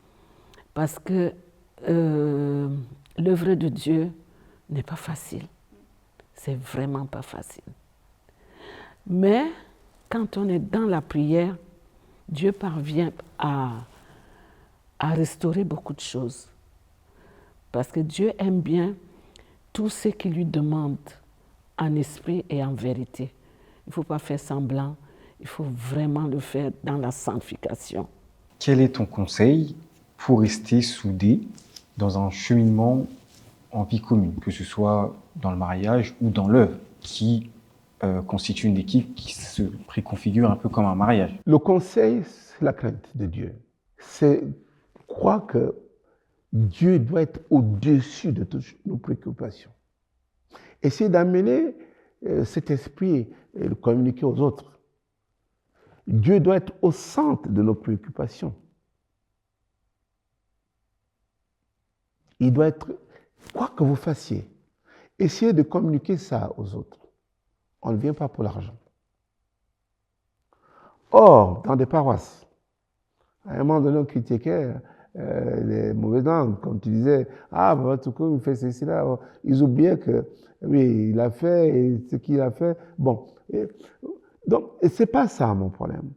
Parce que l'œuvre de Dieu n'est pas facile. C'est vraiment pas facile. Mais quand on est dans la prière, Dieu parvient à restaurer beaucoup de choses. Parce que Dieu aime bien tout ce qu'il lui demande en esprit et en vérité. Il ne faut pas faire semblant, il faut vraiment le faire dans la sanctification. Quel est ton conseil pour rester soudé dans un cheminement en vie commune, que ce soit dans le mariage ou dans l'œuvre, qui constitue une équipe qui se préconfigure un peu comme un mariage? Le conseil, c'est la crainte de Dieu. C'est croire que Dieu doit être au-dessus de toutes nos préoccupations. Essayer d'amener cet esprit et le communiquer aux autres. Dieu doit être au centre de nos préoccupations. Il doit être, quoi que vous fassiez, essayez de communiquer ça aux autres. On ne vient pas pour l'argent. Or, dans des paroisses, à un moment donné, on critiquait les mauvaises langues, comme tu disais, ah, Baba Toukou, il fait ceci, là. Ils oubliaient que, oui, il a fait et ce qu'il a fait. Bon, donc, ce n'est pas ça mon problème.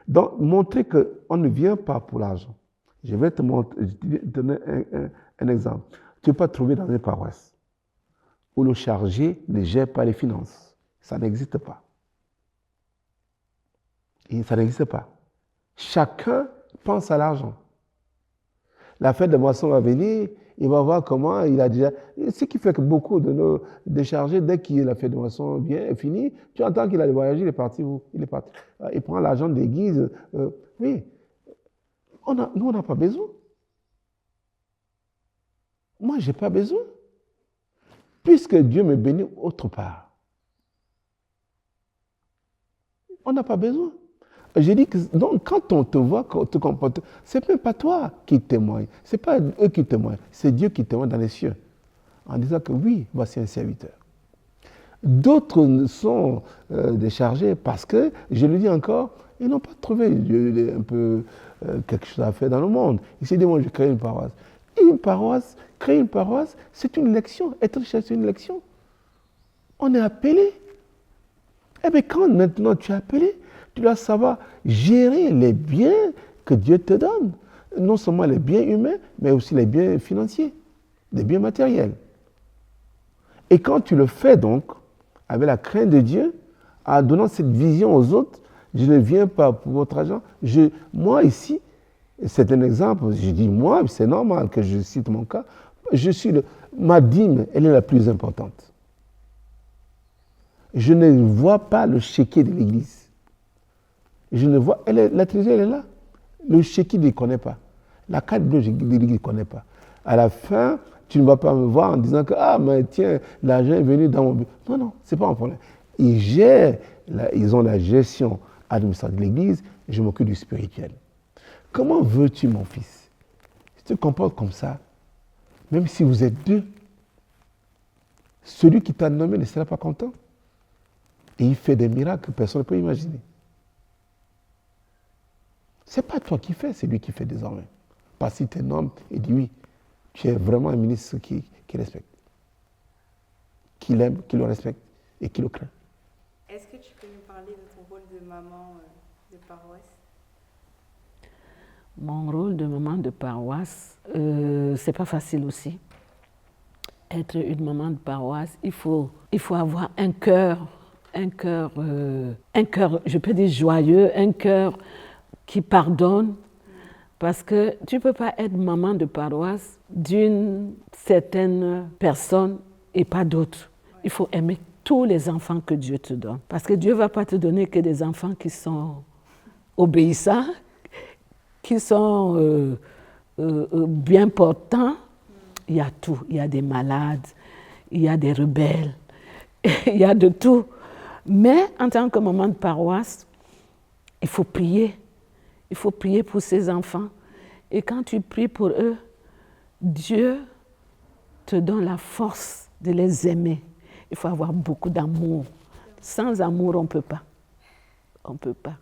Donc, montrer qu'on ne vient pas pour l'argent. Je vais te donner un exemple. Tu ne peux pas trouver dans une paroisse où le chargé ne gère pas les finances. Ça n'existe pas. Et ça n'existe pas. Chacun pense à l'argent. La fête de moisson va venir, il va voir comment il a déjà... Ce qui fait que beaucoup de nos déchargés, dès que la fête de moisson vient, est finie, tu entends qu'il a voyagé, il est parti où? Il est parti. Il prend l'argent d'église. Oui. Nous, on n'a pas besoin. Moi, je n'ai pas besoin. Puisque Dieu me bénit autre part. On n'a pas besoin. J'ai dit que donc, quand on te voit, quand on te comporte, c'est même pas toi qui témoigne, c'est pas eux qui témoignent, c'est Dieu qui témoigne dans les cieux, en disant que oui, voici un serviteur. D'autres sont déchargés parce que, je le dis encore, ils n'ont pas trouvé un peu quelque chose à faire dans le monde. Ils se disent, moi je crée une paroisse. Créer une paroisse, c'est une élection. Être chef, c'est une élection. On est appelé. Eh bien, quand maintenant tu es appelé, tu dois savoir gérer les biens que Dieu te donne. Non seulement les biens humains, mais aussi les biens financiers, les biens matériels. Et quand tu le fais donc, avec la crainte de Dieu, en donnant cette vision aux autres, je ne viens pas pour votre argent. Moi ici, c'est un exemple, je dis moi, c'est normal que je cite mon cas, ma dîme, elle est la plus importante. Je ne vois pas le chéquier de l'église. Je ne vois, la trésorière, elle est là. Le chéquier, il ne connaît pas. La carte bleue de l'église, il ne connaît pas. À la fin, tu ne vas pas me voir en disant que, ah, mais tiens, l'argent est venu dans mon but. Non, non, ce n'est pas un problème. Ils ont la gestion administrative de l'église, et je m'occupe du spirituel. Comment veux-tu, mon fils? Si tu te comportes comme ça, même si vous êtes deux, celui qui t'a nommé ne sera pas content. Et il fait des miracles que personne ne peut imaginer. Ce n'est pas toi qui fais, c'est lui qui fait désormais. Parce qu'il te nomme et dit oui, tu es vraiment un ministre qui respecte, qui l'aime, qui le respecte et qui le craint. Est-ce que tu peux nous parler de ton rôle de maman de paroisse? Mon rôle de maman de paroisse, c'est pas facile aussi. Être une maman de paroisse, il faut avoir un cœur, je peux dire joyeux, un cœur qui pardonne, parce que tu ne peux pas être maman de paroisse d'une certaine personne et pas d'autres. Il faut aimer tous les enfants que Dieu te donne, parce que Dieu ne va pas te donner que des enfants qui sont obéissants, qui sont bien portants. Il y a tout, il y a des malades, il y a des rebelles, il y a de tout. Mais en tant que maman de paroisse, il faut prier. Il faut prier pour ces enfants. Et quand tu pries pour eux, Dieu te donne la force de les aimer. Il faut avoir beaucoup d'amour. Sans amour, on ne peut pas. On ne peut pas.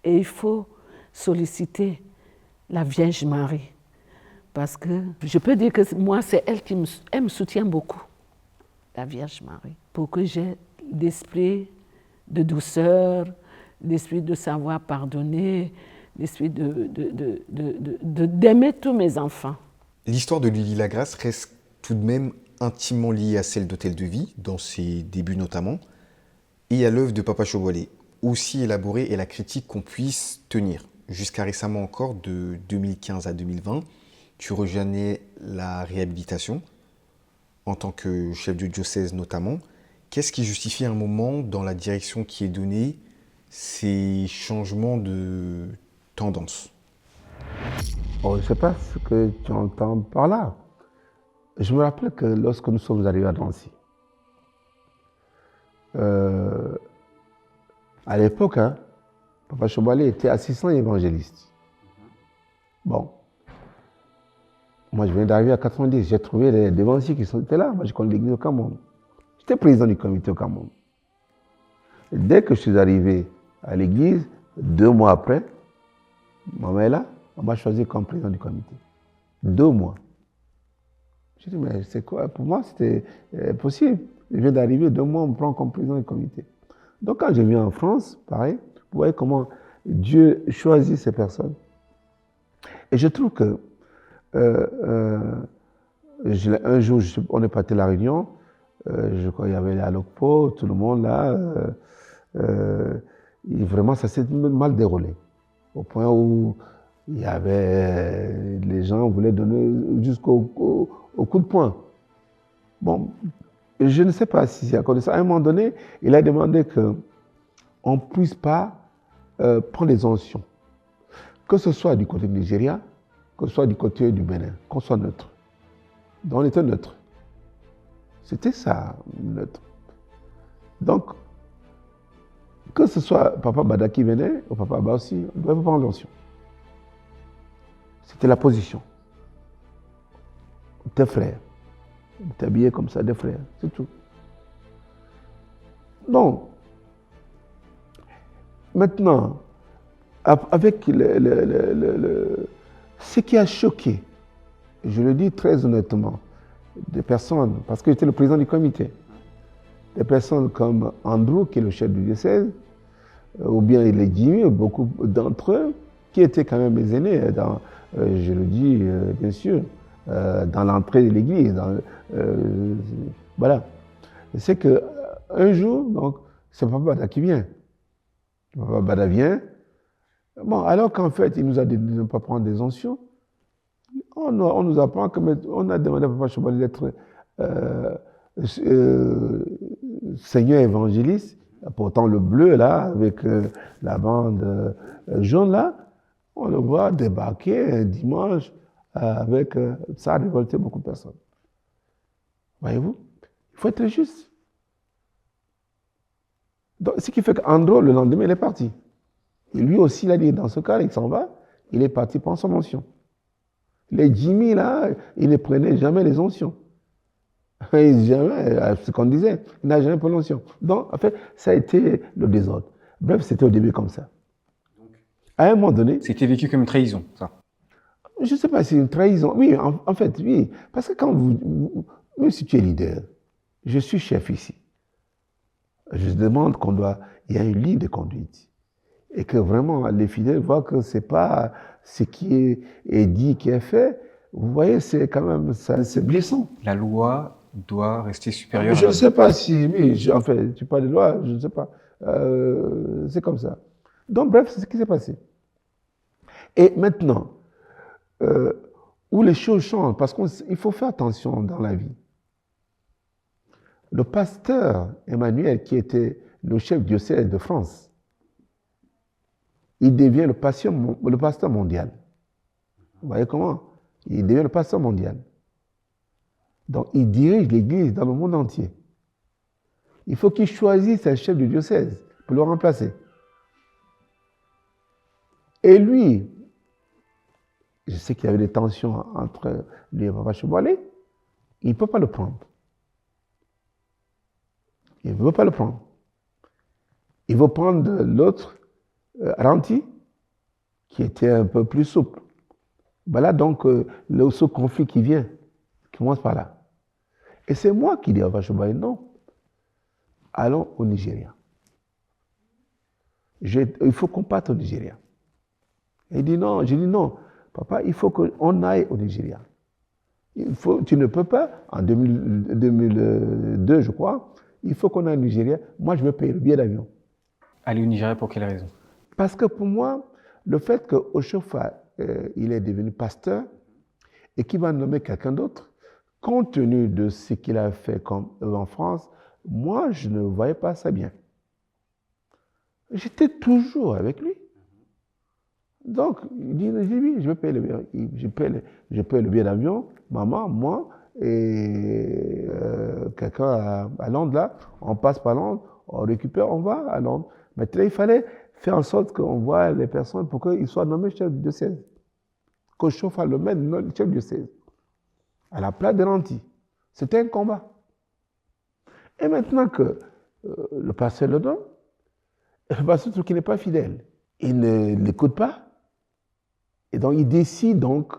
Et il faut solliciter la Vierge Marie. Parce que je peux dire que moi, c'est elle qui me soutient beaucoup. la Vierge Marie, pour que j'ai l'esprit de douceur, l'esprit de savoir pardonner, l'esprit d'aimer tous mes enfants. L'histoire de Lily Lagrasse reste tout de même intimement liée à celle d'Hôtel de Vie, dans ses débuts notamment, et à l'œuvre de Papa Choboalé, aussi élaborée et la critique qu'on puisse tenir. Jusqu'à récemment encore, de 2015 à 2020, tu rejoignais la réhabilitation, en tant que chef de diocèse notamment. Qu'est-ce qui justifie un moment, dans la direction qui est donnée, ces changements de tendance? Oh, je ne sais pas ce que tu entends par là. Je me rappelle que lorsque nous sommes arrivés à Nancy, à l'époque, Papa Choboalé était assistant évangéliste. Bon, moi je viens d'arriver à 90, j'ai trouvé les dévanciers qui étaient là. Moi je connais l'église au Cameroun. J'étais président du comité au Cameroun. Et dès que je suis arrivé à l'église, 2 mois après, maman est là, on m'a choisi comme président du comité. 2 mois. J'ai dit, mais c'est quoi? Pour moi, c'était possible. Je viens d'arriver, 2 mois, on me prend comme président du comité. Donc quand je viens en France, pareil, vous voyez comment Dieu choisit ces personnes. Et je trouve que un jour, on est parti à La Réunion, je crois qu'il y avait les Alokpo, tout le monde là. Vraiment, ça s'est mal déroulé. Au point où il y avait, les gens voulaient donner jusqu'au coup de poing. Bon, je ne sais pas si c'est à cause de ça. À un moment donné, il a demandé qu'on ne puisse pas prendre les onction. Que ce soit du côté du Nigeria, que ce soit du côté du Bénin, qu'on soit neutre. Donc on était neutre. C'était ça, neutre. Donc, que ce soit Papa Bada qui venait, ou Papa Abba aussi, on devait prendre l'onction. C'était la position. Tes frères. On était habillés comme ça, des frères, c'est tout. Donc, maintenant, avec ce qui a choqué, je le dis très honnêtement, des personnes, parce que j'étais le président du comité, des personnes comme Andrew, qui est le chef du diocèse, ou bien les Jimmy, beaucoup d'entre eux, qui étaient quand même mes aînés, dans, je le dis bien sûr, dans l'entrée de l'église. Voilà. C'est qu'un jour, donc, c'est Papa Bada qui vient. Papa Bada vient. Bon, alors qu'en fait, il nous a dit de ne pas prendre des onctions, on nous apprend qu'on a demandé à Papa Choboalé d'être Seigneur évangéliste, portant le bleu là, avec la bande jaune là. On le voit débarquer un dimanche avec. Ça a révolté beaucoup de personnes. Voyez-vous, il faut être juste. Donc, ce qui fait qu'Andro, le lendemain, il est parti. Et lui aussi, il a dit, dans ce cas, il s'en va, il est parti prendre son onction. Les Jimmy, là, ils ne prenaient jamais les oncions. Jamais, ce qu'on disait, il n'a jamais pris l'onction. Donc, en fait, ça a été le désordre. Bref, c'était au début comme ça. À un moment donné... C'était vécu comme une trahison, ça? Je ne sais pas si c'est une trahison. Oui, en fait, oui. Parce que quand même si tu es leader, je suis chef ici. Je demande il y a une ligne de conduite. Et que vraiment, les fidèles voient que ce n'est pas ce qui est dit qui est fait. Vous voyez, c'est quand même, c'est blessant. La loi doit rester supérieure Je ne sais pas si, oui, en fait, tu parles de loi, je ne sais pas. C'est comme ça. Donc, bref, c'est ce qui s'est passé. Et maintenant, où les choses changent, parce qu'il faut faire attention dans la vie. Le pasteur Emmanuel, qui était le chef diocèse de France, il devient le pasteur mondial. Vous voyez comment? Il devient le pasteur mondial. Donc, il dirige l'Église dans le monde entier. Il faut qu'il choisisse un chef de diocèse pour le remplacer. Et lui, je sais qu'il y avait des tensions entre lui et Papa Choboalé, il ne peut pas le prendre. Il ne veut pas le prendre. Il veut prendre l'autre, Ranti, qui était un peu plus souple. Voilà donc ce conflit qui vient, qui commence par là. Et c'est moi qui dis à Papa Shobale, non, allons au Nigeria. Il faut qu'on parte au Nigeria. Et il dit non, j'ai dit non, papa, il faut qu'on aille au Nigeria. Tu ne peux pas, en 2002, je crois, il faut qu'on aille au Nigeria. Moi, je veux payer le billet d'avion. Aller au Nigeria pour quelle raison? Parce que pour moi, le fait que Oshofa, il est devenu pasteur et qu'il va nommer quelqu'un d'autre, compte tenu de ce qu'il a fait en France, moi, je ne voyais pas ça bien. J'étais toujours avec lui. Donc, il dit, oui, je paye le billet d'avion, maman, moi, et quelqu'un à Londres, là, on passe par Londres, on récupère, on va à Londres. Maintenant, il fallait faire en sorte qu'on voit les personnes pour qu'ils soient nommés chef du diocèse. Qu'Oshofa le mène chef du diocèse. À la place de Nanti. C'était un combat. Et maintenant que le pasteur le donne, le pasteur qui n'est pas fidèle, il ne l'écoute pas. Et donc, il décide donc,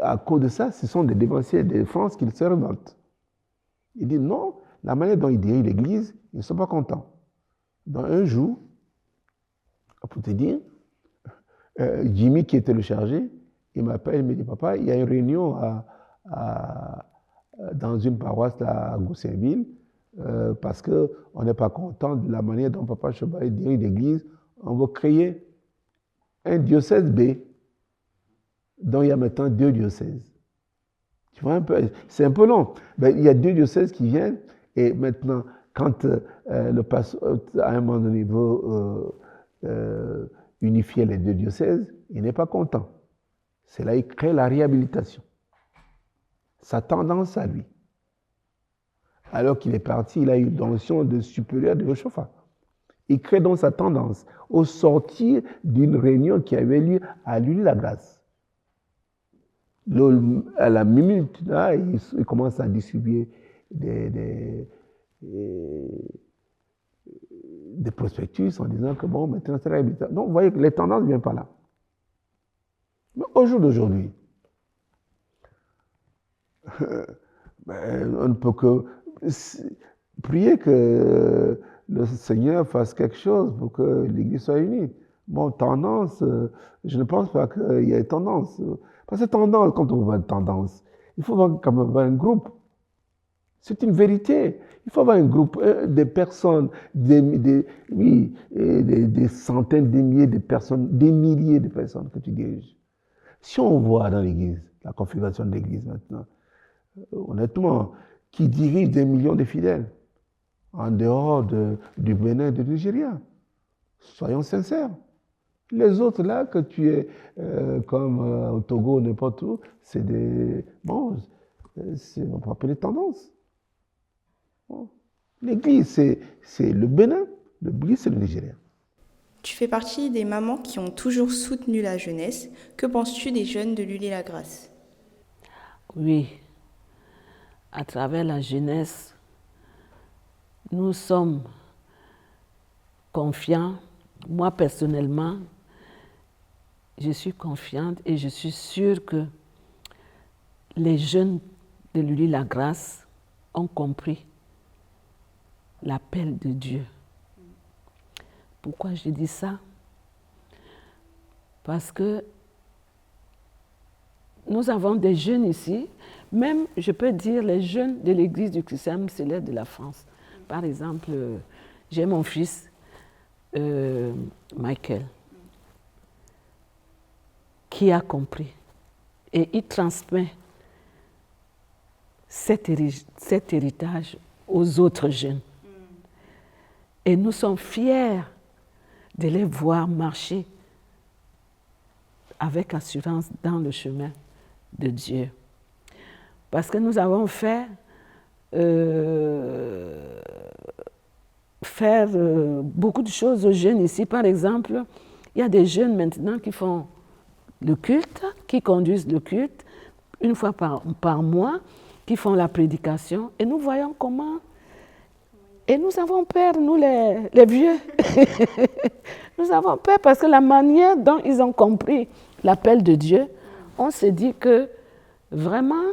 à cause de ça, ce sont des dévanciers de France qui se révoltent. Il dit non, la manière dont il dirige l'Église, ils ne sont pas contents. Donc, un jour, pour te dire, Jimmy, qui était le chargé, il m'appelle, il me dit, papa, il y a une réunion dans une paroisse à Goussainville, parce qu'on n'est pas content de la manière dont Papa Shobale dirige l'Église. On veut créer un diocèse B, dont il y a maintenant 2 diocèses. Tu vois un peu, c'est un peu long. Ben, il y a 2 diocèses qui viennent, et maintenant, quand le pasteur, à un moment donné, veut unifier les 2 diocèses, il n'est pas content. C'est là qu'il crée la réhabilitation. Sa tendance à lui. Alors qu'il est parti, il a eu l'onction de supérieur de Oshofa. Il crée donc sa tendance au sortir d'une réunion qui avait lieu à l'Huile-la-Grâce. À la minute, là, il commence à distribuer des prospectus en disant que bon, maintenant c'est réhabilitation. Donc vous voyez que les tendances ne viennent pas là. Mais au jour d'aujourd'hui, on ne peut que prier que le Seigneur fasse quelque chose pour que l'Église soit unie. Bon, tendance, je ne pense pas qu'il y ait tendance. Parce que tendance, quand on voit une tendance, il faut quand même avoir un groupe. C'est une vérité. Il faut avoir un groupe, des personnes, des centaines, des milliers de personnes, des milliers de personnes que tu diriges. Si on voit dans l'Église, la configuration de l'Église maintenant, honnêtement, qui dirige des millions de fidèles en dehors du Bénin et du Nigeria. Soyons sincères. Les autres là, que tu es comme au Togo, n'importe où, c'est des... Bon, on peut appeler tendances. Bon. L'Église, c'est le Bénin, l'Église, c'est le Nigeria. Tu fais partie des mamans qui ont toujours soutenu la jeunesse. Que penses-tu des jeunes de l'Huile-la-Grâce? Oui, à travers la jeunesse, nous sommes confiants. Moi, personnellement, je suis confiante et je suis sûre que les jeunes de l'Huile-la-Grâce ont compris l'appel de Dieu. Pourquoi je dis ça? Parce que nous avons des jeunes ici, même, je peux dire, les jeunes de l'Église du Christ céleste de la France. Par exemple, j'ai mon fils, Michael, qui a compris. Et il transmet cet héritage aux autres jeunes. Et nous sommes fiers de les voir marcher avec assurance dans le chemin de Dieu. Parce que nous avons fait beaucoup de choses aux jeunes ici. Par exemple, il y a des jeunes maintenant qui font le culte, qui conduisent le culte une fois par mois, qui font la prédication. Et nous voyons comment... Et nous avons peur, nous les vieux. Nous avons peur parce que la manière dont ils ont compris l'appel de Dieu, on se dit que vraiment,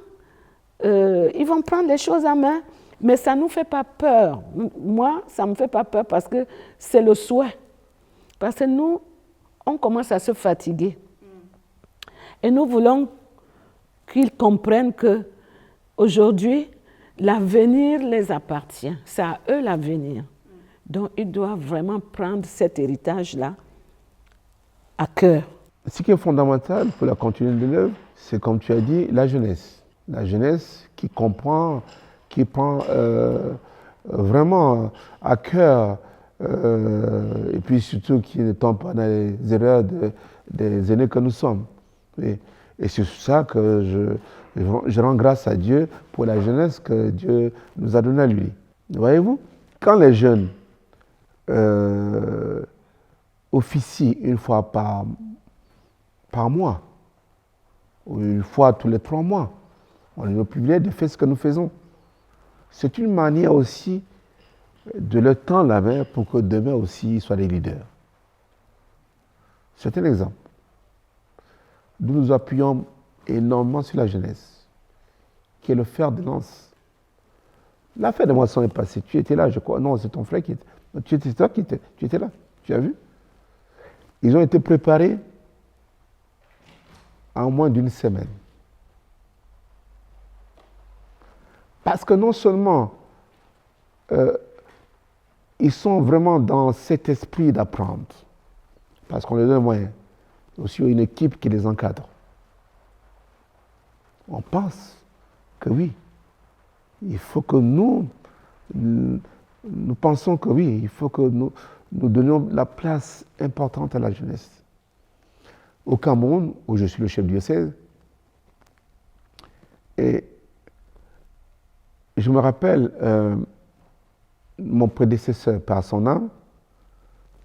ils vont prendre les choses en main, mais ça ne nous fait pas peur. Moi, ça ne me fait pas peur parce que c'est le souhait. Parce que nous, on commence à se fatiguer. Et nous voulons qu'ils comprennent qu'aujourd'hui, l'avenir les appartient. C'est à eux l'avenir. Donc, ils doivent vraiment prendre cet héritage-là à cœur. Ce qui est fondamental pour la continuité de l'œuvre, c'est comme tu as dit, la jeunesse. La jeunesse qui comprend, qui prend vraiment à cœur, et puis surtout qui ne tombe pas dans les erreurs des aînés que nous sommes. Et c'est ça que je rends grâce à Dieu pour la jeunesse que Dieu nous a donnée à lui. Voyez-vous, quand les jeunes officient une fois par mois, ou une fois tous les 3 mois, on a le privilège de faire ce que nous faisons. C'est une manière aussi de leur tendre la main pour que demain aussi ils soient des leaders. C'est un exemple. Nous nous appuyons énormément sur la jeunesse, qui est le fer de lance. L'affaire de moisson est passée. Tu étais là, je crois. Non, c'est ton frère qui était. C'est toi qui étais. Tu étais là. Tu as vu? Ils ont été préparés en moins d'une semaine. Parce que non seulement ils sont vraiment dans cet esprit d'apprendre, parce qu'on les donne moyen, aussi une équipe qui les encadre. On pense que oui, il faut que nous pensons que oui, il faut que nous donnions la place importante à la jeunesse. Au Cameroun, où je suis le chef du diocèse, et je me rappelle, mon prédécesseur, par son âme,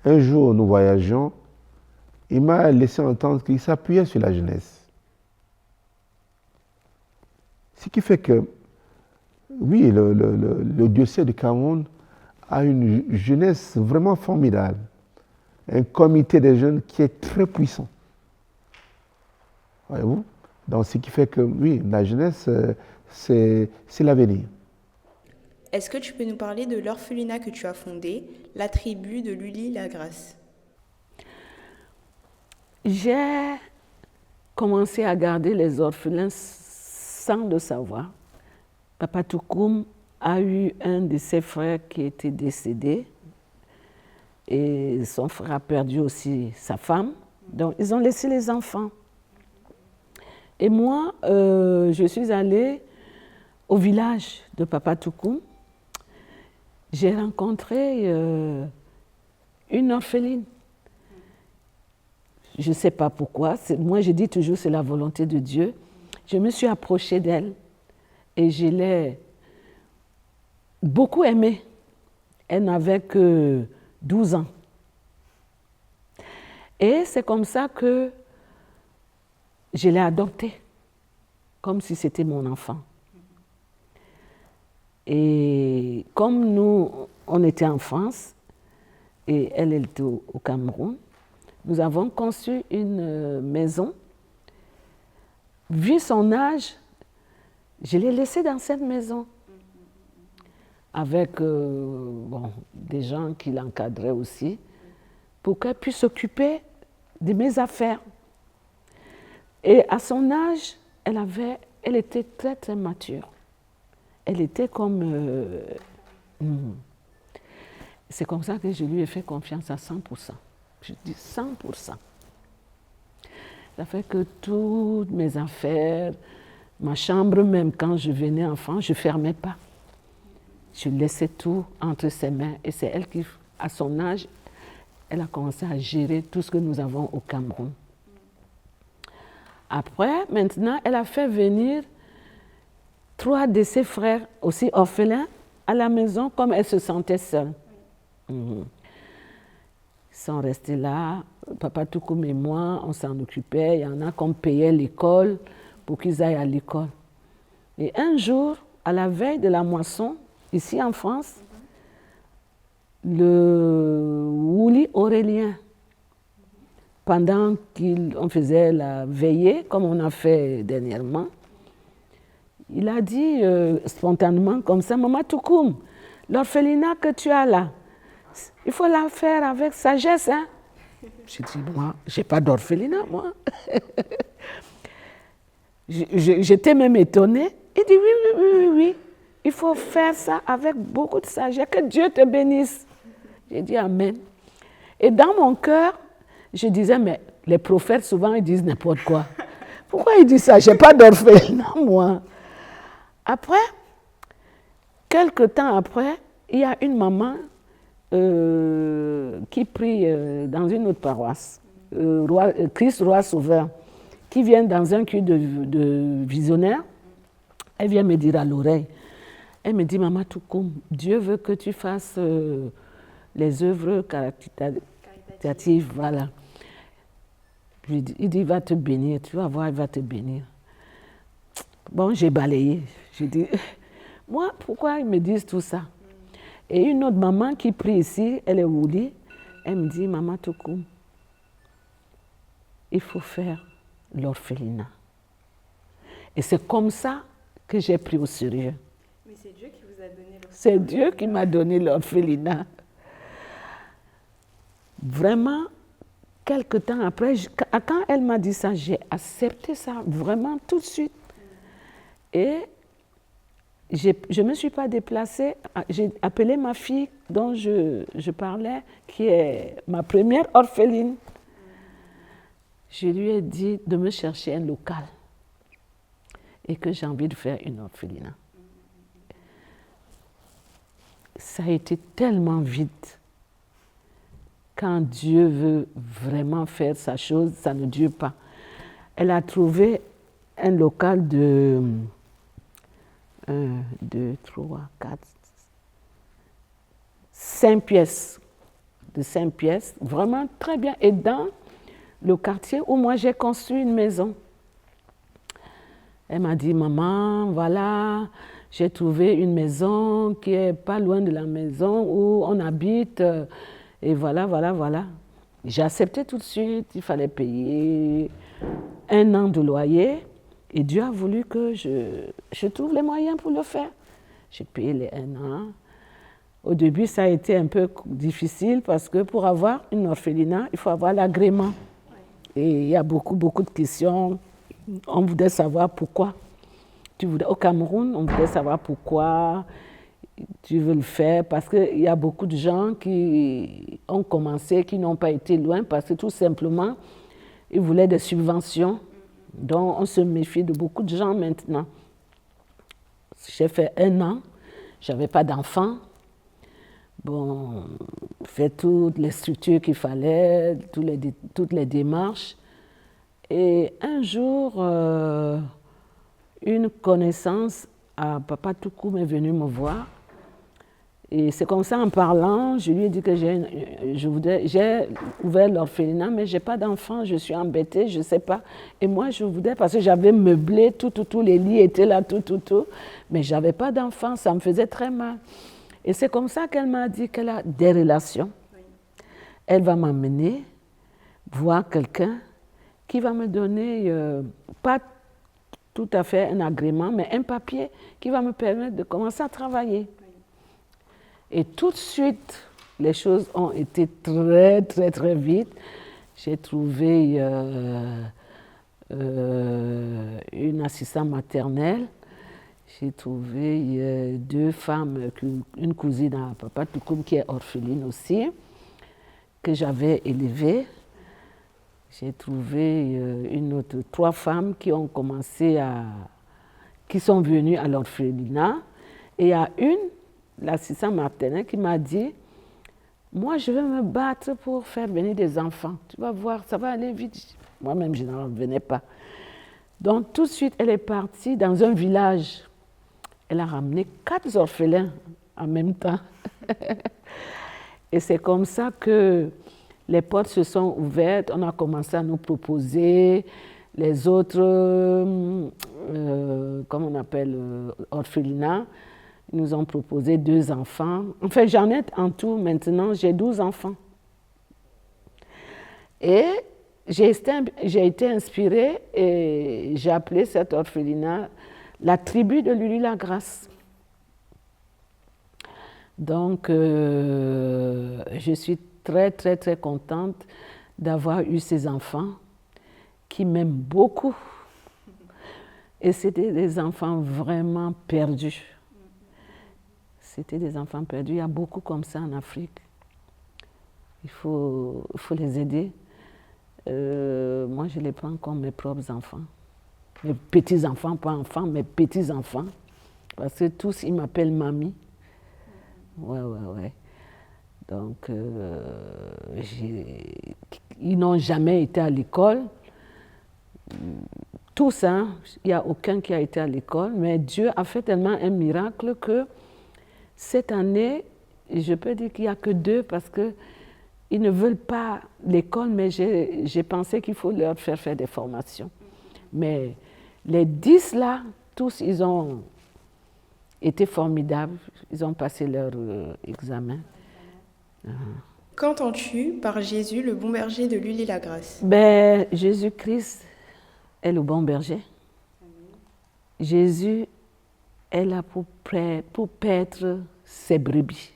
un jour nous voyagions, il m'a laissé entendre qu'il s'appuyait sur la jeunesse. Ce qui fait que, oui, le diocèse du Cameroun a une jeunesse vraiment formidable, un comité des jeunes qui est très puissant. Voyez-vous? Donc, ce qui fait que, oui, la jeunesse, c'est l'avenir. Est-ce que tu peux nous parler de l'orphelinat que tu as fondé, la tribu de Lully-la-Grâce? J'ai commencé à garder les orphelins sans le savoir. Papa Toukoum a eu un de ses frères qui était décédé et son frère a perdu aussi sa femme. Donc, ils ont laissé les enfants. Et moi, je suis allée au village de Papa Toukoum. J'ai rencontré une orpheline. Je ne sais pas pourquoi. Moi, je dis toujours c'est la volonté de Dieu. Je me suis approchée d'elle et je l'ai beaucoup aimée. Elle n'avait que 12 ans. Et c'est comme ça que je l'ai adoptée, comme si c'était mon enfant. Et comme nous, on était en France et elle était au Cameroun, nous avons conçu une maison. Vu son âge, je l'ai laissée dans cette maison avec des gens qui l'encadraient aussi pour qu'elle puisse s'occuper de mes affaires. Et à son âge, elle était très, très mature. Elle était comme... C'est comme ça que je lui ai fait confiance à 100%. Je dis 100%. Ça fait que toutes mes affaires, ma chambre même, quand je venais enfant, je ne fermais pas. Je laissais tout entre ses mains. Et c'est elle qui, à son âge, elle a commencé à gérer tout ce que nous avons au Cameroun. Après, maintenant, elle a fait venir 3 de ses frères, aussi orphelins, à la maison, comme elle se sentait seule. Ils sont restés là. Papa Toukoum et moi, on s'en occupait. Il y en a qu'on payait l'école pour qu'ils aillent à l'école. Et un jour, à la veille de la moisson, ici en France, le Wouli Aurélien, pendant qu'on faisait la veillée, comme on a fait dernièrement, il a dit spontanément comme ça, Maman Toukoum, l'orphelinat que tu as là, il faut la faire avec sagesse. Hein? J'ai dit, moi, je n'ai pas d'orphelinat, moi. J'étais même étonnée. Il dit, oui, il faut faire ça avec beaucoup de sagesse. Que Dieu te bénisse. J'ai dit, Amen. Et dans mon cœur, je disais, mais les prophètes, souvent, ils disent n'importe quoi. Pourquoi ils disent ça? Je n'ai pas d'orphelinat, moi. Après, quelque temps après, il y a une maman qui prie dans une autre paroisse, Christ Roi Sauveur, qui vient dans un culte de visionnaire. Elle vient me dire à l'oreille, elle me dit, Maman Toukoum, Dieu veut que tu fasses les œuvres caritatives, voilà. Il dit, il va te bénir, tu vas voir, il va te bénir. Bon, j'ai balayé. J'ai dit, moi, pourquoi ils me disent tout ça? Et une autre maman qui prie ici, elle est au lit, elle me dit, Maman Toukoum, il faut faire l'orphelinat. Et c'est comme ça que j'ai pris au sérieux. Mais c'est Dieu qui vous a donné l'orphelinat. C'est Dieu qui m'a donné l'orphelinat. Vraiment, quelque temps après, quand elle m'a dit ça, j'ai accepté ça vraiment tout de suite. Et je ne me suis pas déplacée. J'ai appelé ma fille dont je parlais, qui est ma première orpheline. Je lui ai dit de me chercher un local et que j'ai envie de faire une orphelinat. Ça a été tellement vite. Quand Dieu veut vraiment faire sa chose, ça ne dure pas. Elle a trouvé un local de 1, 2, 3, 4, 5 pièces. De 5 pièces, vraiment très bien. Et dans le quartier où moi j'ai construit une maison. Elle m'a dit, Maman, voilà, j'ai trouvé une maison qui est pas loin de la maison où on habite. Et voilà. J'ai accepté tout de suite, il fallait payer 1 an de loyer. Et Dieu a voulu que je trouve les moyens pour le faire. J'ai payé les 1 an. Au début, ça a été un peu difficile parce que pour avoir une orphelinat, il faut avoir l'agrément. Et il y a beaucoup de questions. On voudrait savoir pourquoi. Au Cameroun, on voudrait savoir pourquoi tu veux le faire. Parce qu'il y a beaucoup de gens qui ont commencé, qui n'ont pas été loin, parce que tout simplement, ils voulaient des subventions. Donc, on se méfie de beaucoup de gens maintenant. J'ai fait 1 an, je n'avais pas d'enfant. Bon, fait toutes les structures qu'il fallait, toutes les démarches. Et un jour, une connaissance à Papa Toukoum est venue me voir. Et c'est comme ça, en parlant, je lui ai dit que j'ai ouvert l'orphelinat, mais je n'ai pas d'enfant, je suis embêtée, je ne sais pas. Et moi, je voudrais, parce que j'avais meublé, tout, les lits étaient là, tout, mais je n'avais pas d'enfant, ça me faisait très mal. Et c'est comme ça qu'elle m'a dit qu'elle a des relations. Oui. Elle va m'amener voir quelqu'un qui va me donner, pas tout à fait un agrément, mais un papier qui va me permettre de commencer à travailler. Oui. Et tout de suite, les choses ont été très vite. J'ai trouvé une assistante maternelle. J'ai trouvé 2 femmes, une cousine à Papa Toukoum qui est orpheline aussi, que j'avais élevée. J'ai trouvé 3 femmes qui ont commencé qui sont venues à l'orphelinat. Et il y a l'assistante maternelle qui m'a dit, moi je vais me battre pour faire venir des enfants. Tu vas voir, ça va aller vite. Moi-même, je n'en revenais pas. Donc tout de suite, elle est partie dans un village. Elle a ramené 4 orphelins en même temps. Et c'est comme ça que les portes se sont ouvertes. On a commencé à nous proposer les autres, comment on appelle, orphelinats. Ils nous ont proposé 2 enfants. Enfin, j'en ai en tout maintenant, j'ai 12 enfants. Et j'ai été inspirée et j'ai appelé cet orphelinat la tribu de Lully-la-Grâce. Donc, je suis très, très, très contente d'avoir eu ces enfants qui m'aiment beaucoup. Et c'était des enfants vraiment perdus. C'était des enfants perdus. Il y a beaucoup comme ça en Afrique. Il faut les aider. Moi, je les prends comme mes propres enfants. Mes petits-enfants, pas enfants, mes petits-enfants. Parce que tous, ils m'appellent mamie. Ouais. Donc, ils n'ont jamais été à l'école. Tous, hein, il n'y a aucun qui a été à l'école, mais Dieu a fait tellement un miracle que cette année, je peux dire qu'il n'y a que 2 parce qu'ils ne veulent pas l'école, mais j'ai pensé qu'il faut leur faire des formations. Mais les 10 là, tous, ils ont été formidables. Ils ont passé leur examen. Qu'entends-tu par Jésus, le bon berger de Lully-la-Grâce? Jésus-Christ est le bon berger. Jésus est là pour paître ses brebis.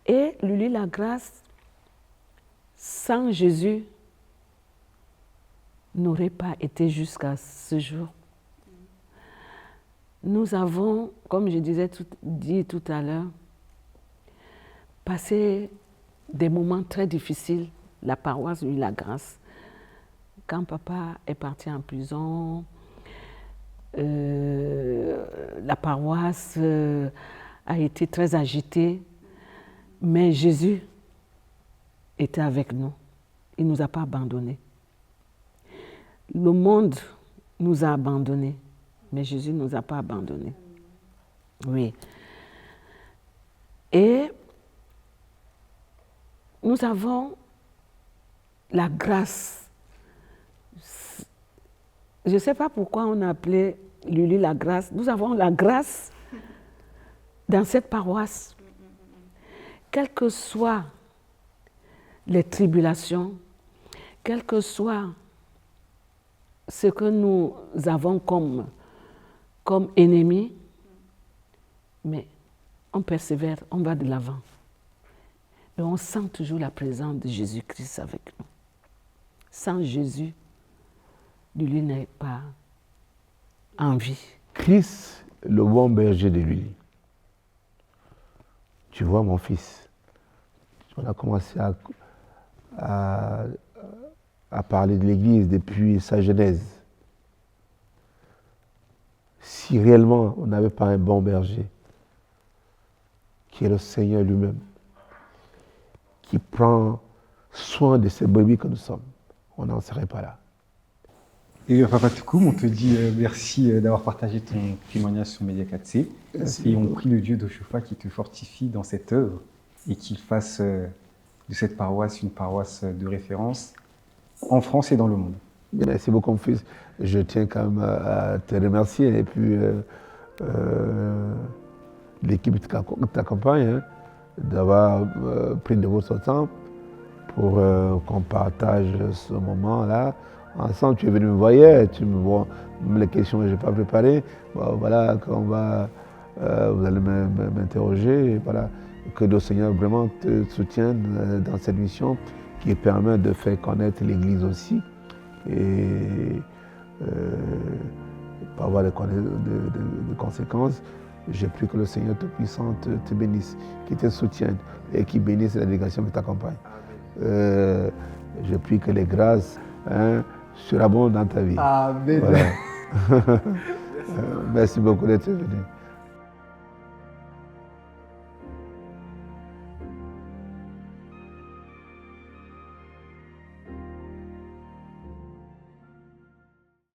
Et Lully-la-Grâce, sans Jésus, n'aurait pas été jusqu'à ce jour. Nous avons, comme je dit tout à l'heure, passé des moments très difficiles, la paroisse Lully-la-Grâce. Quand papa est parti en prison, la paroisse a été très agitée, mais Jésus était avec nous. Il ne nous a pas abandonnés. Le monde nous a abandonnés, mais Jésus ne nous a pas abandonnés. Oui. Et nous avons la grâce. Je ne sais pas pourquoi on a appelé Lully-la-Grâce. Nous avons la grâce dans cette paroisse. Quelles que soient les tribulations, quel que soit ce que nous avons comme ennemis, mais on persévère, on va de l'avant. Et on sent toujours la présence de Jésus-Christ avec nous. Sans Jésus, Lully n'est pas en vie. Christ, le bon berger de Lully. Tu vois, mon fils, on a commencé à parler de l'Église depuis sa genèse. Si réellement on n'avait pas un bon berger, qui est le Seigneur lui-même, qui prend soin de ces brebis que nous sommes, on n'en serait pas là. Et Papa Toukoum, on te dit merci d'avoir partagé ton témoignage sur Média 4C. Et on prie le Dieu d'Oshofa qui te fortifie dans cette œuvre et qu'il fasse de cette paroisse une paroisse de référence en France et dans le monde. Merci beaucoup, mon fils. Je tiens quand même à te remercier et puis l'équipe qui t'accompagne, d'avoir pris de votre temps pour qu'on partage ce moment-là. Ensemble, tu es venu me voir, tu me vois les questions que je n'ai pas préparées. Voilà, vous allez m'interroger. Voilà, que le Seigneur vraiment te soutienne dans cette mission qui permet de faire connaître l'Église aussi et pas avoir de conséquences. Je prie que le Seigneur Tout-Puissant te bénisse, qui te soutienne et qui bénisse la délégation qui t'accompagne. Je prie que les grâces surabondent dans ta vie. Amen. Voilà. Merci beaucoup d'être venu.